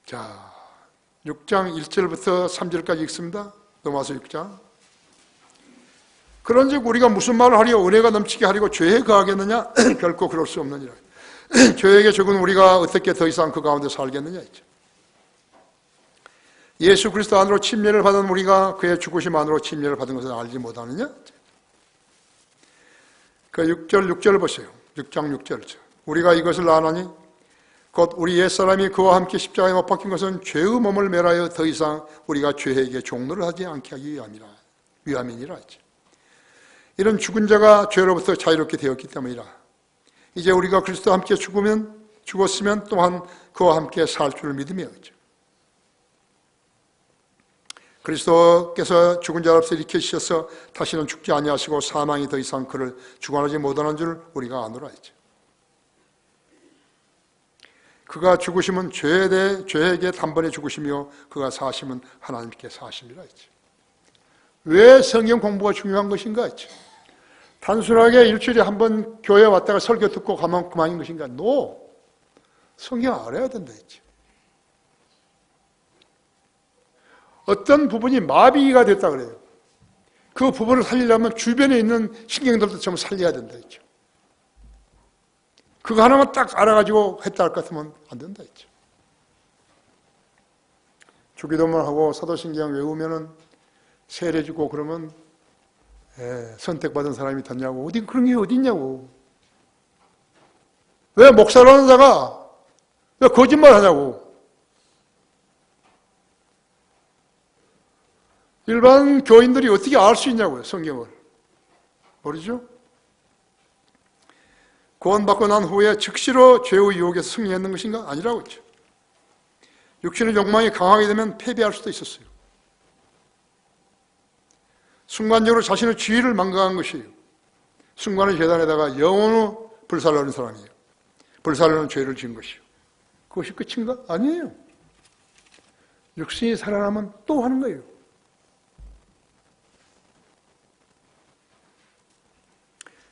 자, 6장 1절부터 3절까지 읽습니다. 넘어와서 6장. 그런즉 우리가 무슨 말을 하리요? 은혜가 넘치게 하리고 죄에 거하겠느냐? 결코 그럴 수 없느니라. 죄에게 죽은 우리가 어떻게 더 이상 그 가운데 살겠느냐 했죠. 예수 그리스도 안으로 침례를 받은 우리가 그의 죽으심 안으로 침례를 받은 것을 알지 못하느냐? 그 6절 보세요. 6장 6절. 우리가 이것을 아나니 곧 우리 옛사람이 그와 함께 십자가에 못 박힌 것은 죄의 몸을 멸하여 더 이상 우리가 죄에게 종로를 하지 않게 하기 위함이니라 했죠. 이런 죽은 자가 죄로부터 자유롭게 되었기 때문이라. 이제 우리가 그리스도와 함께 죽었으면 또한 그와 함께 살 줄을 믿으며 있죠. 그리스도께서 죽은 자로부터 일으키셔서 다시는 죽지 아니하시고 사망이 더 이상 그를 주관하지 못하는 줄 우리가 아노라 했죠. 그가 죽으심은 죄에게 단번에 죽으시며 그가 사심은 하나님께 사심이라 했죠. 왜 성경 공부가 중요한 것인가 했죠. 단순하게 일주일에 한 번 교회 왔다가 설교 듣고 가면 그만인 것인가? No. 성경 알아야 된다 했죠. 어떤 부분이 마비가 됐다 그래요. 그 부분을 살리려면 주변에 있는 신경들도 좀 살려야 된다 했죠. 그거 하나만 딱 알아가지고 했다 할 것 같으면 안 된다 했죠. 주기도만 하고 사도신경 외우면은 세례 주고 그러면 선택받은 사람이 됐냐고. 어디 그런 게 어디 있냐고. 왜 목사라는 자가 왜 거짓말 하냐고. 일반 교인들이 어떻게 알 수 있냐고요, 성경을. 모르죠? 구원받고 난 후에 즉시로 죄의 유혹에서 승리했는 것인가? 아니라고 했죠. 육신의 욕망이 강하게 되면 패배할 수도 있었어요. 순간적으로 자신의 지위를 망각한 것이에요. 순간의 재단에다가 영원히 불살라는 사람이에요. 불살라는 죄를 지은 것이에요. 그것이 끝인가? 아니에요. 육신이 살아나면 또 하는 거예요.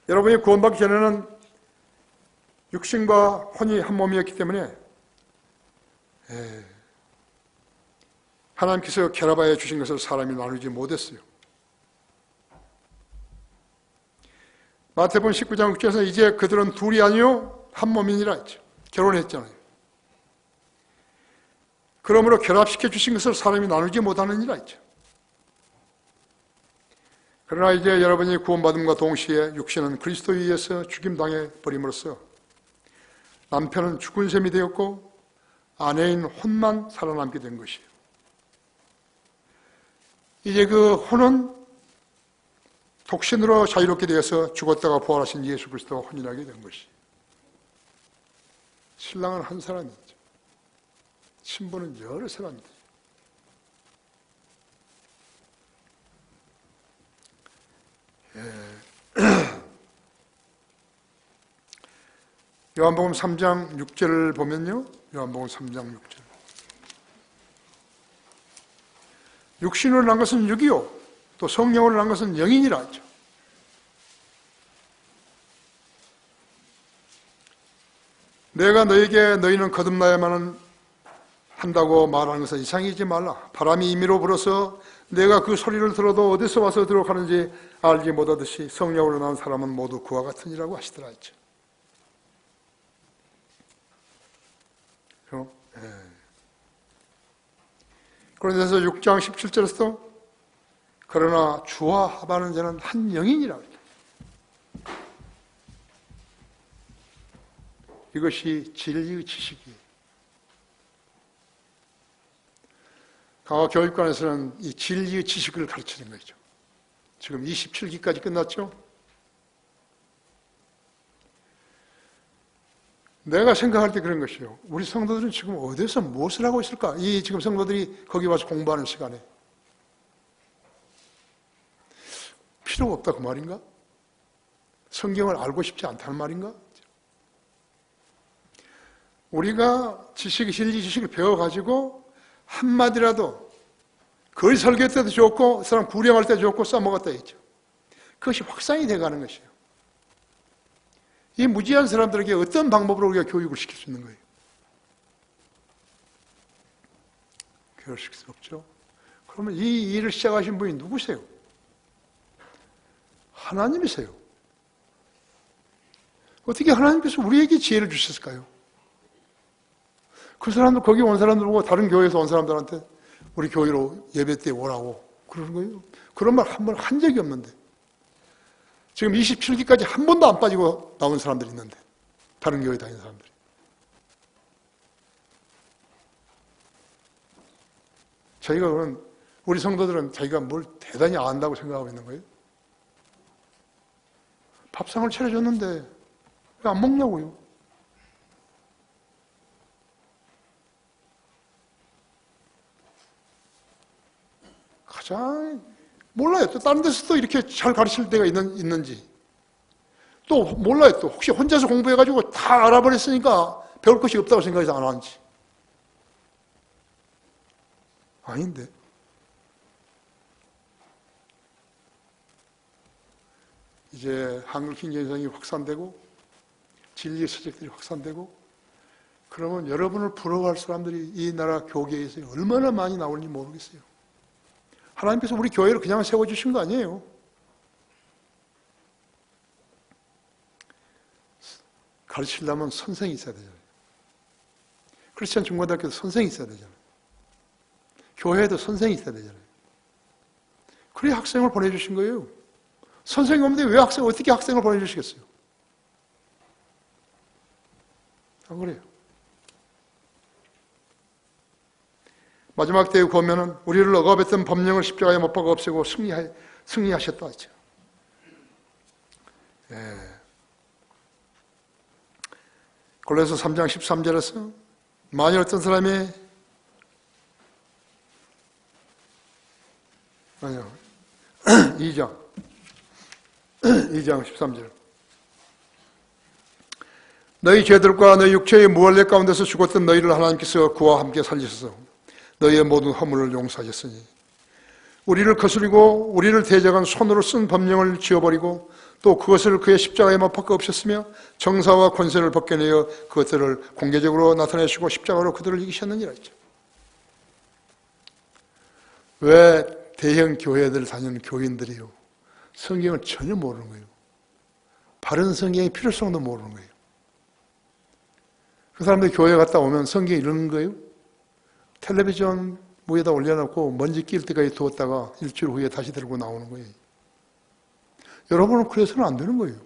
여러분이 구원받기 전에는 육신과 혼이 한 몸이었기 때문에 하나님께서 결합하여 주신 것을 사람이 나누지 못했어요. 마태복음 19장 6절에서 이제 그들은 둘이 아니요 한 몸이니라 했죠. 결혼했잖아요. 그러므로 결합시켜 주신 것을 사람이 나누지 못하느니라 했죠. 그러나 이제 여러분이 구원받음과 동시에 육신은 그리스도에 의해서 죽임당해 버림으로써 남편은 죽은 셈이 되었고 아내인 혼만 살아남게 된 것이에요. 이제 그 혼은 독신으로 자유롭게 되어서 죽었다가 부활하신 예수 그리스도와 혼인하게 된 것이에요. 신랑은 한 사람이죠. 신부는 여러 사람이죠. 요한복음 3장 6절을 보면요. 요한복음 3장 6절. 육신으로 난 것은 육이요. 또 성령으로 난 것은 영이니라 하죠. 내가 너에게 너희는 거듭나야만 한다고 말하는 것은 이상이지 말라. 바람이 임의로 불어서 내가 그 소리를 들어도 어디서 와서 들어가는지 알지 못하듯이 성령으로 난 사람은 모두 그와 같으니라고 하시더라 했죠. 그런데서 6장 17절에서 그러나 주와 합하는 자는 한 영이니라. 이것이 진리의 지식이에요. 강화 교육관에서는 이 진리의 지식을 가르치는 거죠. 지금 27기까지 끝났죠? 내가 생각할 때 그런 것이요. 우리 성도들은 지금 어디서 무엇을 하고 있을까? 이 지금 성도들이 거기 와서 공부하는 시간에. 필요가 없다 그 말인가? 성경을 알고 싶지 않다는 말인가? 우리가 진리 지식을 배워가지고 한마디라도 거리 설교 때도 좋고 사람 구령할 때도 좋고 써먹었다 했죠. 그것이 확산이 돼가는 것이에요. 이 무지한 사람들에게 어떤 방법으로 우리가 교육을 시킬 수 있는 거예요? 교육을 시킬 수 없죠. 그러면 이 일을 시작하신 분이 누구세요? 하나님이세요. 어떻게 하나님께서 우리에게 지혜를 주셨을까요? 그 사람들, 거기 온 사람들 보고 다른 교회에서 온 사람들한테 우리 교회로 예배 때 오라고 그러는 거예요. 그런 말 한 번 한 적이 없는데. 지금 27기까지 한 번도 안 빠지고 나온 사람들이 있는데. 다른 교회 다니는 사람들이. 자기가 그런, 우리 성도들은 자기가 뭘 대단히 안다고 생각하고 있는 거예요. 밥상을 차려줬는데 왜 안 먹냐고요. 가장 몰라요. 또 다른 데서도 이렇게 잘 가르칠 때가 있는지. 또 몰라요. 또 혹시 혼자서 공부해가지고 다 알아버렸으니까 배울 것이 없다고 생각해서 안 하는지. 아닌데. 이제 한글 킹제성이 확산되고 진리의 서적들이 확산되고 그러면 여러분을 부러워할 사람들이 이 나라 교계에서 얼마나 많이 나올지 모르겠어요. 하나님께서 우리 교회를 그냥 세워주신 거 아니에요. 가르치려면 선생이 있어야 되잖아요. 크리스천 중고등학교도 선생이 있어야 되잖아요. 교회에도 선생이 있어야 되잖아요. 그래야 학생을 보내주신 거예요. 선생이 없는데 왜 어떻게 학생을 보내주시겠어요? 안 그래요. 마지막 때에 보면은 우리를 억압했던 법령을 십자가에 못 박아 없애고 승리하셨다 하죠. 예. 골로새 3장 13절에서 만일 어떤 사람이 아니요 2장 13절 너희 죄들과 너희 육체의 무할례 가운데서 죽었던 너희를 하나님께서 그와 함께 살리셔서 너희의 모든 허물을 용서하셨으니 우리를 거스리고 우리를 대적한 손으로 쓴 법령을 지워버리고 또 그것을 그의 십자가에 못 박아 없었으며 정사와 권세를 벗겨내어 그것들을 공개적으로 나타내시고 십자가로 그들을 이기셨느니라 했죠. 왜 대형 교회들 다니는 교인들이요 성경을 전혀 모르는 거예요. 바른 성경의 필요성도 모르는 거예요. 그 사람들이 교회 갔다 오면 성경이 이러는 거예요. 텔레비전 위에다 올려놓고 먼지 낄 때까지 두었다가 일주일 후에 다시 들고 나오는 거예요. 여러분은 그래서는 안 되는 거예요.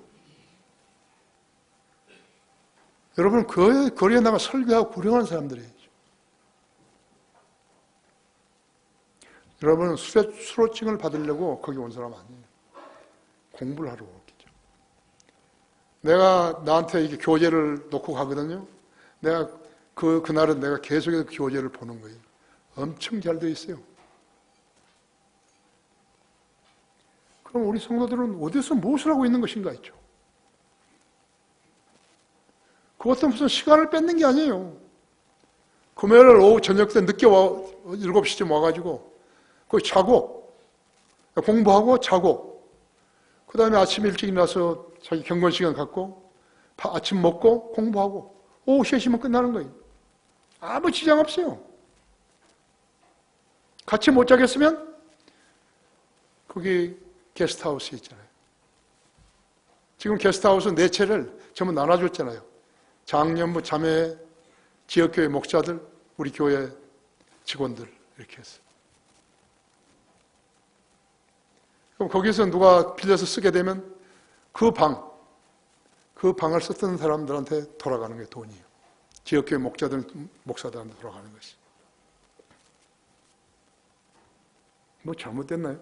여러분은 거리에 나가 설교하고 구령하는 사람들이에요. 여러분은 수료증을 받으려고 거기 온 사람 아니에요. 공부를 하러 오겠죠. 내가 나한테 이렇게 교재를 놓고 가거든요. 내가 그날은 내가 계속해서 그 교재를 보는 거예요. 엄청 잘 되어 있어요. 그럼 우리 성도들은 어디서 무엇을 하고 있는 것인가 했죠. 그것도 무슨 시간을 뺏는 게 아니에요. 금요일 오후 저녁 때 늦게 7시쯤 와가지고 거기 자고 공부하고 자고 그 다음에 아침 일찍 일어나서 자기 경건 시간 갖고 아침 먹고 공부하고 오후 3시면 끝나는 거예요. 아무 지장 없어요. 같이 못 자겠으면 거기 게스트하우스 있잖아요. 지금 게스트하우스 4채를 전부 나눠줬잖아요. 장년부 자매, 지역교회 목사들 우리 교회 직원들 이렇게 했어요. 그럼 거기서 누가 빌려서 쓰게 되면 그 방을 썼던 사람들한테 돌아가는 게 돈이에요. 지역교회 목사들한테 돌아가는 것이. 뭐 잘못됐나요?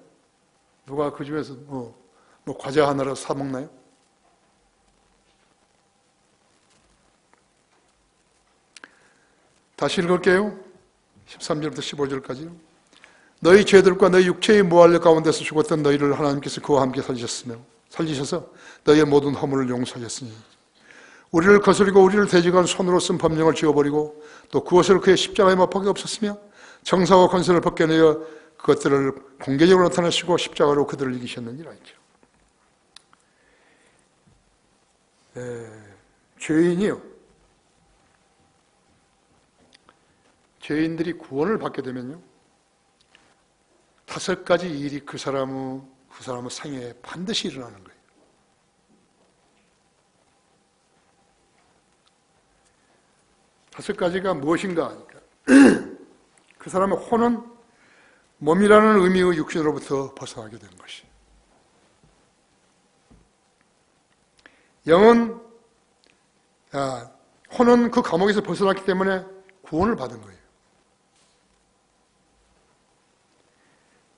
누가 그 중에서 뭐 과자 하나를 사 먹나요? 다시 읽을게요. 13절부터 15절까지요. 너희 죄들과 너희 육체의 무한력 가운데서 죽었던 너희를 하나님께서 그와 함께 살리셔서 너희의 모든 허물을 용서하셨으니 우리를 거스리고 우리를 대적한 손으로 쓴 법령을 지워버리고 또 그것을 그의 십자가에 못 박혀 없었으며 정사와 권세를 벗겨내어 그것들을 공개적으로 나타내시고 십자가로 그들을 이기셨느니라 했죠. 죄인들이 구원을 받게 되면요, 5가지 일이 그 사람의 생애에 반드시 일어나는 거예요. 다섯 가지가 무엇인가 하니까 그 사람의 혼은 몸이라는 의미의 육신으로부터 벗어나게 되는 것이. 혼은 그 감옥에서 벗어났기 때문에 구원을 받은 거예요.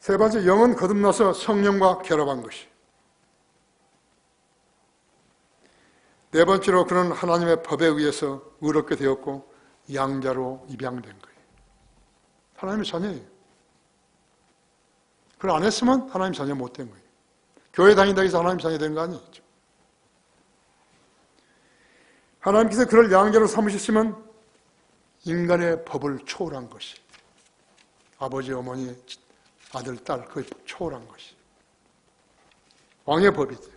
세 번째, 영은 거듭나서 성령과 결합한 것이. 네 번째로 그는 하나님의 법에 의해서 의롭게 되었고 양자로 입양된 거예요. 하나님의 자녀예요. 그걸 안 했으면 하나님 자녀 못 된 거예요. 교회 다닌다고 해서 하나님 자녀 된 거 아니죠. 하나님께서 그를 양자로 삼으셨으면 인간의 법을 초월한 것이, 아버지, 어머니, 아들, 딸, 그 초월한 것이 왕의 법이 돼요.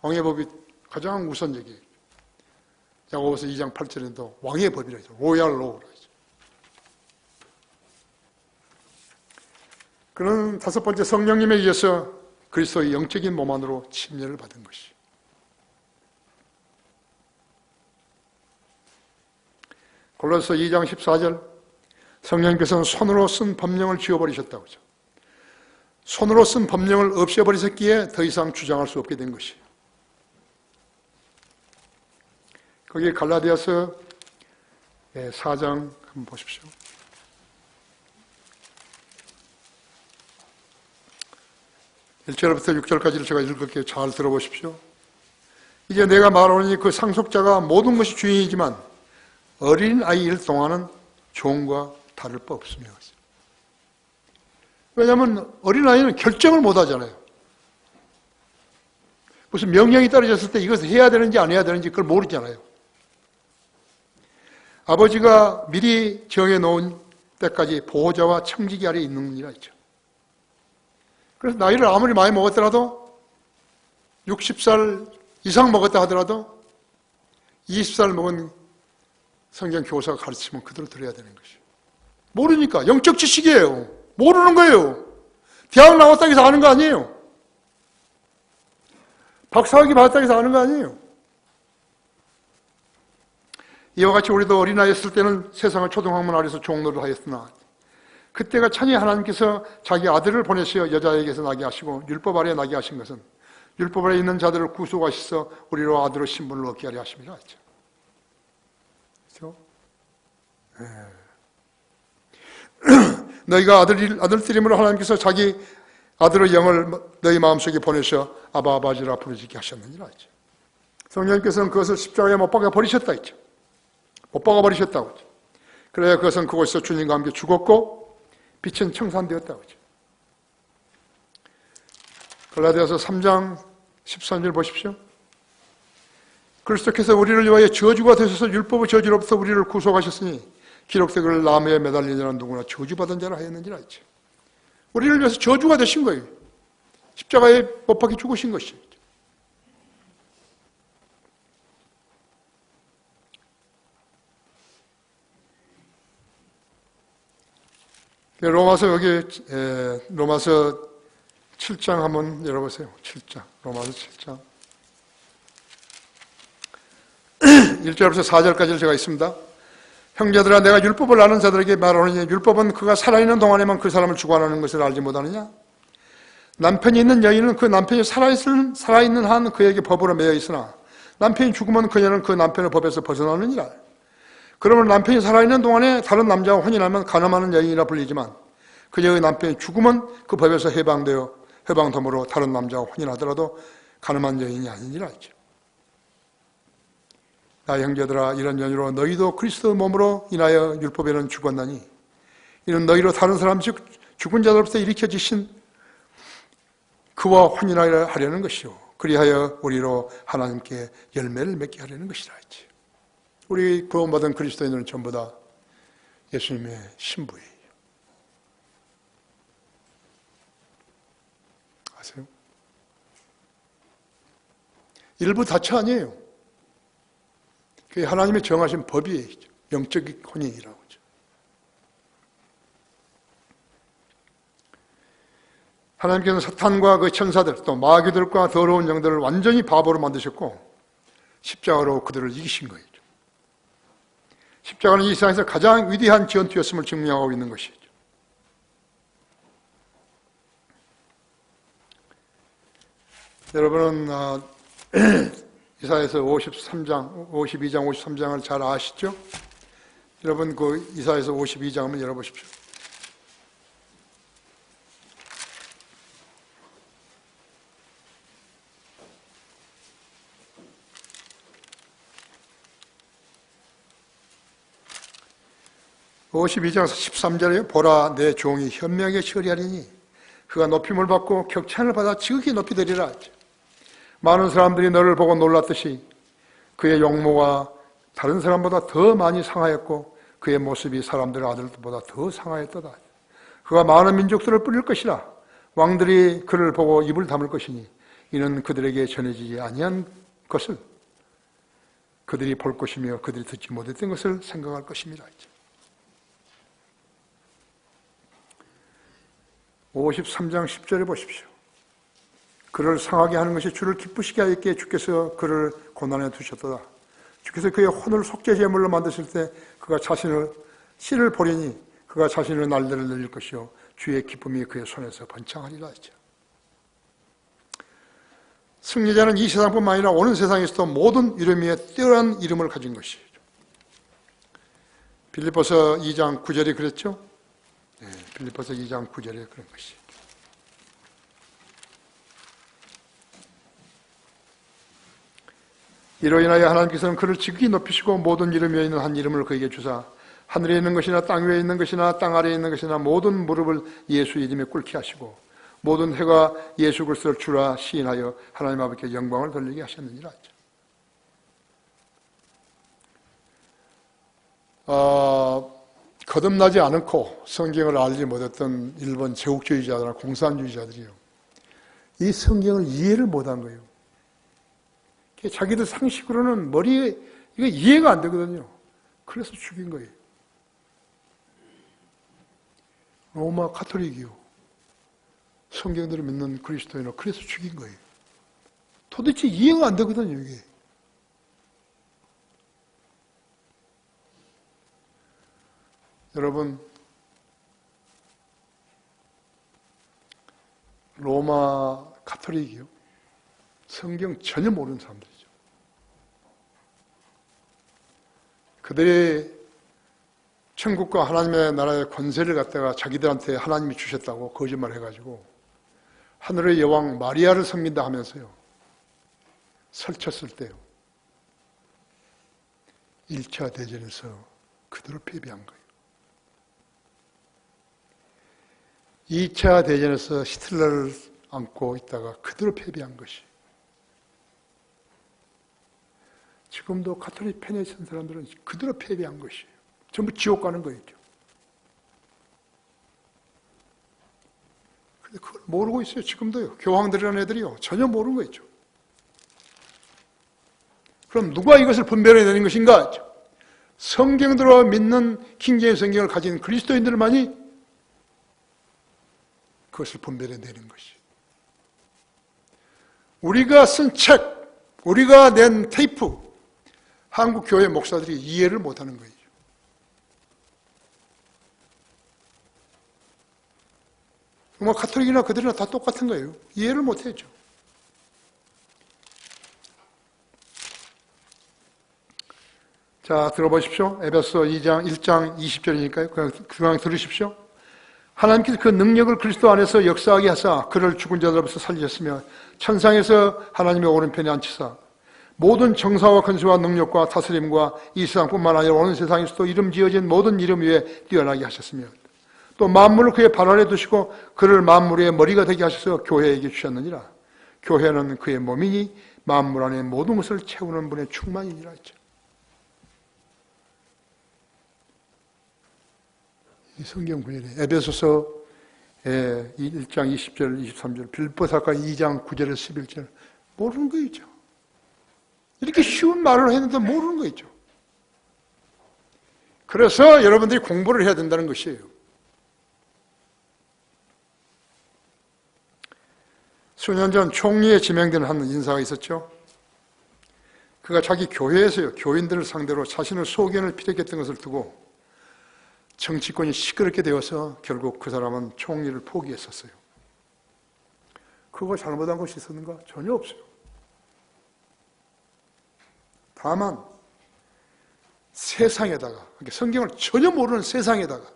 왕의 법이 가장 우선적이에요. 야고보서 2장 8절에도 왕의 법이라 하죠. 로얄 로우라 하죠. 그는 5번째, 성령님에 의해서 그리스도의 영적인 몸 안으로 침례를 받은 것이. 골로새 2장 14절, 성령님께서는 손으로 쓴 법령을 지워버리셨다고 하죠. 손으로 쓴 법령을 없애버리셨기에 더 이상 주장할 수 없게 된 것이에요. 거기 갈라디아서 4장 한번 보십시오. 1절부터 6절까지를 제가 읽을게요. 잘 들어보십시오. 이제 내가 말하노니 그 상속자가 모든 것이 주인이지만 어린 아이일 동안은 종과 다를 바 없으며. 왜냐하면 어린아이는 결정을 못 하잖아요. 무슨 명령이 떨어졌을 때 이것을 해야 되는지 안 해야 되는지 그걸 모르잖아요. 아버지가 미리 정해놓은 때까지 보호자와 청지기 아래에 있는 이라 했죠. 그래서 나이를 아무리 많이 먹었더라도 60살 이상 먹었다 하더라도 20살 먹은 성경 교사가 가르치면 그대로 들어야 되는 것이에요. 모르니까 영적 지식이에요. 모르는 거예요. 대학 나왔다고 해서 아는 거 아니에요. 박사학위 받았다고 해서 아는 거 아니에요. 이와 같이 우리도 어린아이였을 때는 세상을 초등학문 아래서 종로를 하였으나 그때가 찬이 하나님께서 자기 아들을 보내시어 여자에게서 나게 하시고 율법 아래에 나게 하신 것은 율법 아래에 있는 자들을 구속하셔서 우리로 아들의 신분을 얻게 하려 하심이라 했죠. 그렇죠? 너희가 아들들임으로 하나님께서 자기 아들의 영을 너희 마음속에 보내셔 아바 아버지라 부르짖게 하셨느니라 했죠. 성령님께서는 그것을 십자가에 못 박아 버리셨다 했죠. 못 박아 버리셨다고 했죠. 그래야 그것은 그곳에서 주님과 함께 죽었고 빛은 청산되었다고 했죠. 갈라디아서 3장 13절 보십시오. 그리스도께서 우리를 위하여 저주가 되셔서 율법의 저주로부터 우리를 구속하셨으니 기록되기를 나무에 매달린 자는 누구나 저주받은 자라 하였는지라 했죠. 우리를 위해서 저주가 되신 거예요. 십자가에 못 박혀 죽으신 것이죠. 로마서 로마서 7장 한번 열어보세요. 7장. 로마서 7장. 1절부터 4절까지를 제가 있습니다. 형제들아, 내가 율법을 아는 자들에게 말하노니 율법은 그가 살아있는 동안에만 그 사람을 주관하는 것을 알지 못하느냐? 남편이 있는 여인은 그 남편이 살아있는 한 그에게 법으로 매여 있으나 남편이 죽으면 그녀는 그 남편의 법에서 벗어나느니라. 그러면 남편이 살아있는 동안에 다른 남자와 혼인하면 간음하는 여인이라 불리지만 그녀의 남편이 죽으면 그 법에서 해방됨으로 다른 남자와 혼인하더라도 간음한 여인이 아니니라 했죠. 나의 형제들아, 이런 연유로 너희도 그리스도의 몸으로 인하여 율법에는 죽었나니 이는 너희로 다른 사람 즉 죽은 자들로부터 일으켜지신 그와 혼인하려는 것이요 그리하여 우리로 하나님께 열매를 맺게 하려는 것이라 했지. 우리 구원받은 그리스도인들은 전부 다 예수님의 신부예요. 아세요? 일부 다처 아니에요. 그게 하나님의 정하신 법이에요. 영적 혼인이라고 하죠. 하나님께서는 사탄과 그 천사들 또 마귀들과 더러운 영들을 완전히 바보로 만드셨고 십자가로 그들을 이기신 거예요. 십자가는 이 세상에서 가장 위대한 전투였음을 증명하고 있는 것이죠. 여러분은 이사야서 52장, 53장을 잘 아시죠? 여러분 그 이사야서 52장 한번 열어보십시오. (52장) 13절에 보라 내 종이 현명하게 처리하리니 그가 높임을 받고 격찬을 받아 지극히 높이 되리라. 많은 사람들이 너를 보고 놀랐듯이 그의 용모가 다른 사람보다 더 많이 상하였고 그의 모습이 사람들의 아들보다 더 상하였도다. 그가 많은 민족들을 뿌릴 것이라. 왕들이 그를 보고 입을 다물 것이니 이는 그들에게 전해지지 아니한 것을 그들이 볼 것이며 그들이 듣지 못했던 것을 생각할 것입니다. 53장 10절에 보십시오. 그를 상하게 하는 것이 주를 기쁘시게 하였기에 주께서 그를 고난에 두셨도다. 주께서 그의 혼을 속죄제물로 만드실 때 그가 자신을 씨를 보리니 그가 자신의 날들을 늘릴 것이요 주의 기쁨이 그의 손에서 번창하리라 했죠. 승리자는 이 세상뿐만 아니라 오는 세상에서도 모든 이름 위에 뛰어난 이름을 가진 것이죠. 빌립보서 2장 9절에 그랬죠. 네, 빌립보서 2장 9절에 그런 것이. 이로 인하여 하나님께서는 그를 지극히 높이시고 모든 이름 위에 있는 한 이름을 그에게 주사 하늘에 있는 것이나 땅 위에 있는 것이나 땅 아래에 있는 것이나 모든 무릎을 예수 이름에 꿇게 하시고 모든 해가 예수 그리스도를 주라 시인하여 하나님 아버지께 영광을 돌리게 하셨느니라. 거듭나지 않고 성경을 알지 못했던 일본 제국주의자들이나 공산주의자들이요, 이 성경을 이해를 못한 거예요. 자기들 상식으로는 머리에 이게 이해가 안 되거든요. 그래서 죽인 거예요. 로마 가톨릭이요, 성경들을 믿는 그리스도인을 그래서 죽인 거예요. 도대체 이해가 안 되거든요, 이게. 여러분, 로마 가톨릭이요, 성경 전혀 모르는 사람들이죠. 그들이 천국과 하나님의 나라의 권세를 갖다가 자기들한테 하나님이 주셨다고 거짓말해가지고 하늘의 여왕 마리아를 섬긴다 하면서요, 설쳤을 때요, 1차 대전에서 그대로 패배한 거예요. 2차 대전에서 히틀러를 안고 있다가 그대로 패배한 것이. 지금도 가톨릭 편에 있는 사람들은 그대로 패배한 것이에요. 전부 지옥 가는 거였죠. 근데 그걸 모르고 있어요. 지금도요. 교황들이라는 애들이요, 전혀 모르는 거였죠. 그럼 누가 이것을 분별해내는 것인가? 성경대로 믿는 킹제임 성경을 가진 그리스도인들만이 그것을 분별해내는 것이. 우리가 쓴 책, 우리가 낸 테이프, 한국 교회 목사들이 이해를 못하는 거예요. 뭐 가톨릭이나 그들이나 다 똑같은 거예요. 이해를 못했죠. 자, 들어보십시오. 에베소 2장 1장 20절이니까요. 그냥 들으십시오. 하나님께서 그 능력을 그리스도 안에서 역사하게 하사 그를 죽은 자들로부터 살리셨으며 천상에서 하나님의 오른편에 앉히사 모든 정사와 권세와 능력과 다스림과 이 세상뿐만 아니라 온 세상에서도 이름 지어진 모든 이름 위에 뛰어나게 하셨으며 또 만물을 그의 발 아래 두시고 그를 만물의 머리가 되게 하셔서 교회에게 주셨느니라. 교회는 그의 몸이니 만물 안에 모든 것을 채우는 분의 충만이니라 했죠. 이 성경 구절에 에베소서 1장 20절 23절 빌보사가 2장 9절에서 11절 모르는 거 있죠. 이렇게 쉬운 말을 했는데 모르는 거 있죠. 그래서 여러분들이 공부를 해야 된다는 것이에요. 수년 전 총리에 지명된 한 인사가 있었죠. 그가 자기 교회에서요, 교인들을 상대로 자신의 소견을 피력했던 것을 두고 정치권이 시끄럽게 되어서 결국 그 사람은 총리를 포기했었어요. 그거 잘못한 것이 있었는가? 전혀 없어요. 다만 세상에다가, 그러니까 성경을 전혀 모르는 세상에다가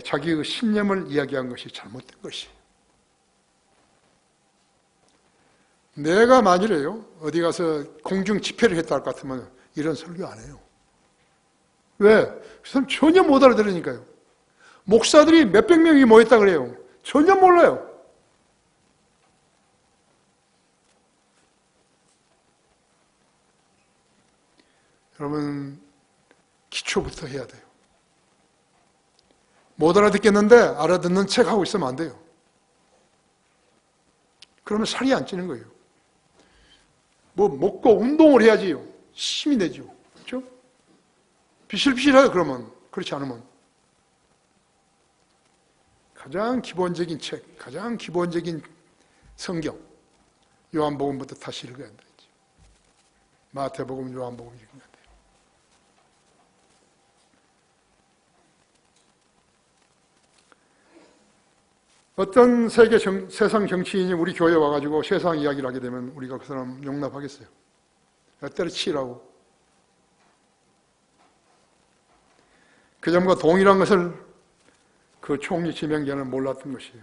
자기의 신념을 이야기한 것이 잘못된 것이에요. 내가 만일에요, 어디 가서 공중 집회를 했다 할 것 같으면 이런 설교 안 해요. 왜? 그 사람 전혀 못 알아들으니까요. 목사들이 몇백 명이 모였다 그래요. 전혀 몰라요. 여러분, 기초부터 해야 돼요. 못 알아듣겠는데 알아듣는 척 하고 있으면 안 돼요. 그러면 살이 안 찌는 거예요. 뭐 먹고 운동을 해야지요. 힘이 되죠. 그렇죠? 비실비실해요. 그러면. 그렇지 않으면. 가장 기본적인 책, 가장 기본적인 성경, 요한복음부터 다시 읽어야 한다. 마태복음, 요한복음 읽어야 돼요. 어떤 세상 정치인이 우리 교회에 와가지고 세상 이야기를 하게 되면 우리가 그 사람 용납하겠어요? 때려치라고. 그 점과 동일한 것을 그 총리 지명자는 몰랐던 것이에요.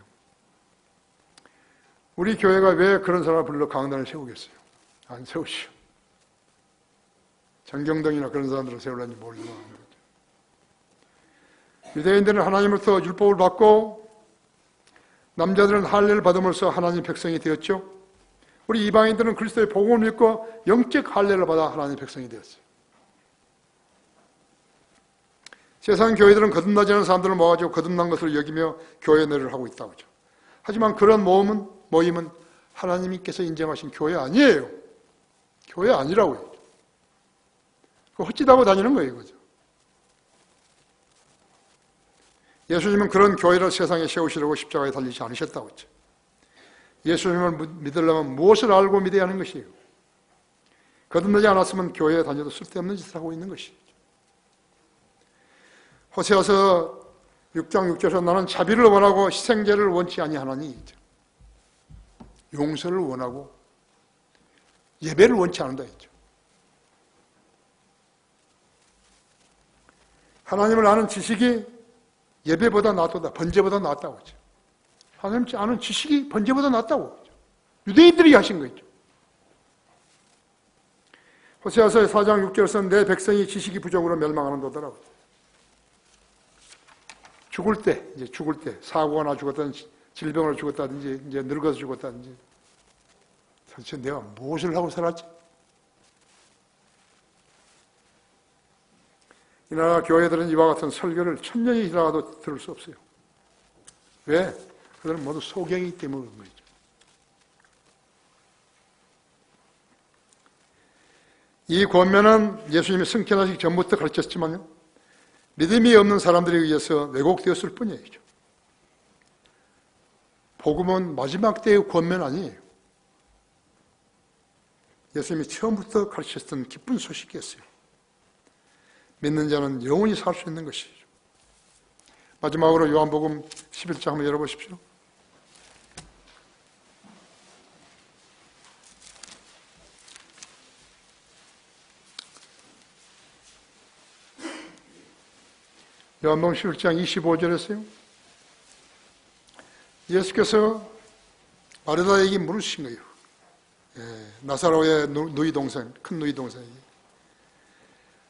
우리 교회가 왜 그런 사람을 불러 강단을 세우겠어요? 안 세우시오. 장경동이나 그런 사람들을 세우려니 모르지만 유대인들은 하나님으로부터 율법을 받고 남자들은 할례를 받음으로써 하나님 백성이 되었죠. 우리 이방인들은 그리스도의 복음을 믿고 영적 할례를 받아 하나님 백성이 되었어요. 세상 교회들은 거듭나지 않은 사람들을 모아가지고 거듭난 것을 여기며 교회 내를 하고 있다고 하죠. 하지만 그런 모임은 하나님께서 인정하신 교회 아니에요. 교회 아니라고요. 헛짓하고 다니는 거예요. 그죠? 예수님은 그런 교회를 세상에 세우시려고 십자가에 달리지 않으셨다고 했죠. 예수님을 믿으려면 무엇을 알고 믿어야 하는 것이에요. 거듭나지 않았으면 교회에 다녀도 쓸데없는 짓을 하고 있는 것이죠. 호세아서 6장 6절에서 나는 자비를 원하고 희생제를 원치 아니하나니 용서를 원하고 예배를 원치 않는다 했죠. 하나님을 아는 지식이 예배보다 낫다, 번제보다 낫다고 하죠. 하나님 아는 지식이 번제보다 낫다고 하죠. 유대인들이 하신 거죠. 호세아서 4장 6절에서는 내 백성이 지식이 부족으로 멸망하는도더라고요. 죽을 때, 사고가 나 죽었다든지, 질병으로 죽었다든지, 이제 늙어서 죽었다든지, 도대체 내가 무엇을 하고 살았지? 이 나라 교회들은 이와 같은 설교를 천년이 지나가도 들을 수 없어요. 왜? 그들은 모두 소경이기 때문에 그런 거죠. 이 권면은 예수님이 승천하시기 전부터 가르쳤지만요, 믿음이 없는 사람들에 의해서 왜곡되었을 뿐이에요. 복음은 마지막 때의 권면 아니에요. 예수님이 처음부터 가르쳤던 기쁜 소식이었어요. 믿는 자는 영원히 살 수 있는 것이죠. 마지막으로 요한복음 11장 한번 열어보십시오. 요한복음 11장 25절에서요. 예수께서 마르다에게 물으신 거예요. 나사로의 누이 동생, 큰 누이 동생에게.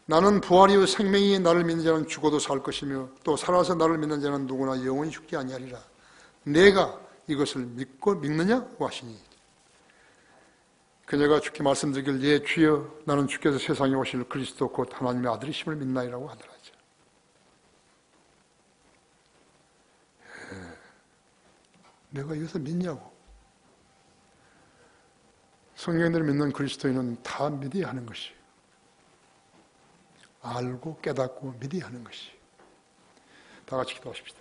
나는 부활이요 생명이 나를 믿는 자는 죽어도 살 것이며 또 살아서 나를 믿는 자는 누구나 영원히 죽지 아니하리라. 내가 이것을 믿느냐고 하시니 그녀가 주께 말씀드리길 예 주여 나는 주께서 세상에 오실 그리스도 곧 하나님의 아들이심을 믿나이라고 하더라죠. 내가 이것을 믿냐고. 성경인들을 믿는 그리스도인은 다 믿어야 하는 것이, 알고 깨닫고 믿어야 하는 것이. 다 같이 기도하십시다.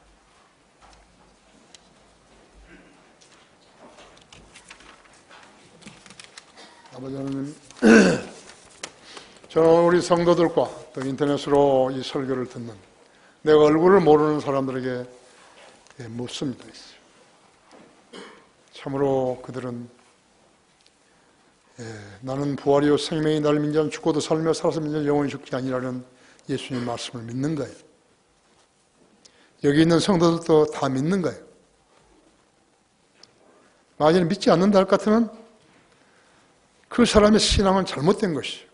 아버지 하나님, 저는 우리 성도들과 또 인터넷으로 이 설교를 듣는 내가 얼굴을 모르는 사람들에게 묻습니다. 참으로 그들은 나는 부활이요 생명이 나를 믿는 자는 죽고도 살며 살아서 믿는 자는 영원히 죽지 아니라는 예수님 말씀을 믿는 거예요. 여기 있는 성도들도 다 믿는 거예요. 만약에 믿지 않는다 할 것 같으면 그 사람의 신앙은 잘못된 것이에요.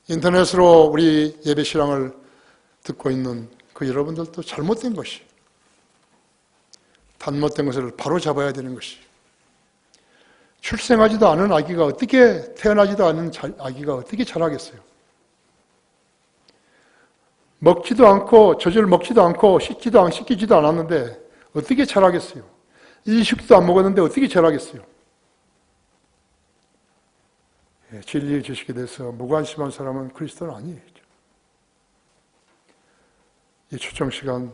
인터넷으로 우리 예배 신앙을 듣고 있는 그 여러분들도 잘못된 것이에요. 잘못된 것을 바로 잡아야 되는 것이에요. 출생하지도 않은 아기가 어떻게, 태어나지도 않은 아기가 어떻게 자라겠어요? 먹지도 않고, 젖을 먹지도 않고, 씻기지도 않았는데, 어떻게 자라겠어요? 일식도 안 먹었는데, 어떻게 자라겠어요? 진리의 지식에 대해서 무관심한 사람은 그리스도는 아니에요. 이 초청 시간,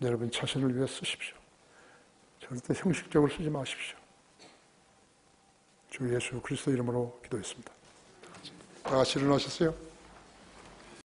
여러분 자신을 위해 쓰십시오. 절대 형식적으로 쓰지 마십시오. 주 예수 그리스도 이름으로 기도했습니다. 다 같이 일어나셨어요?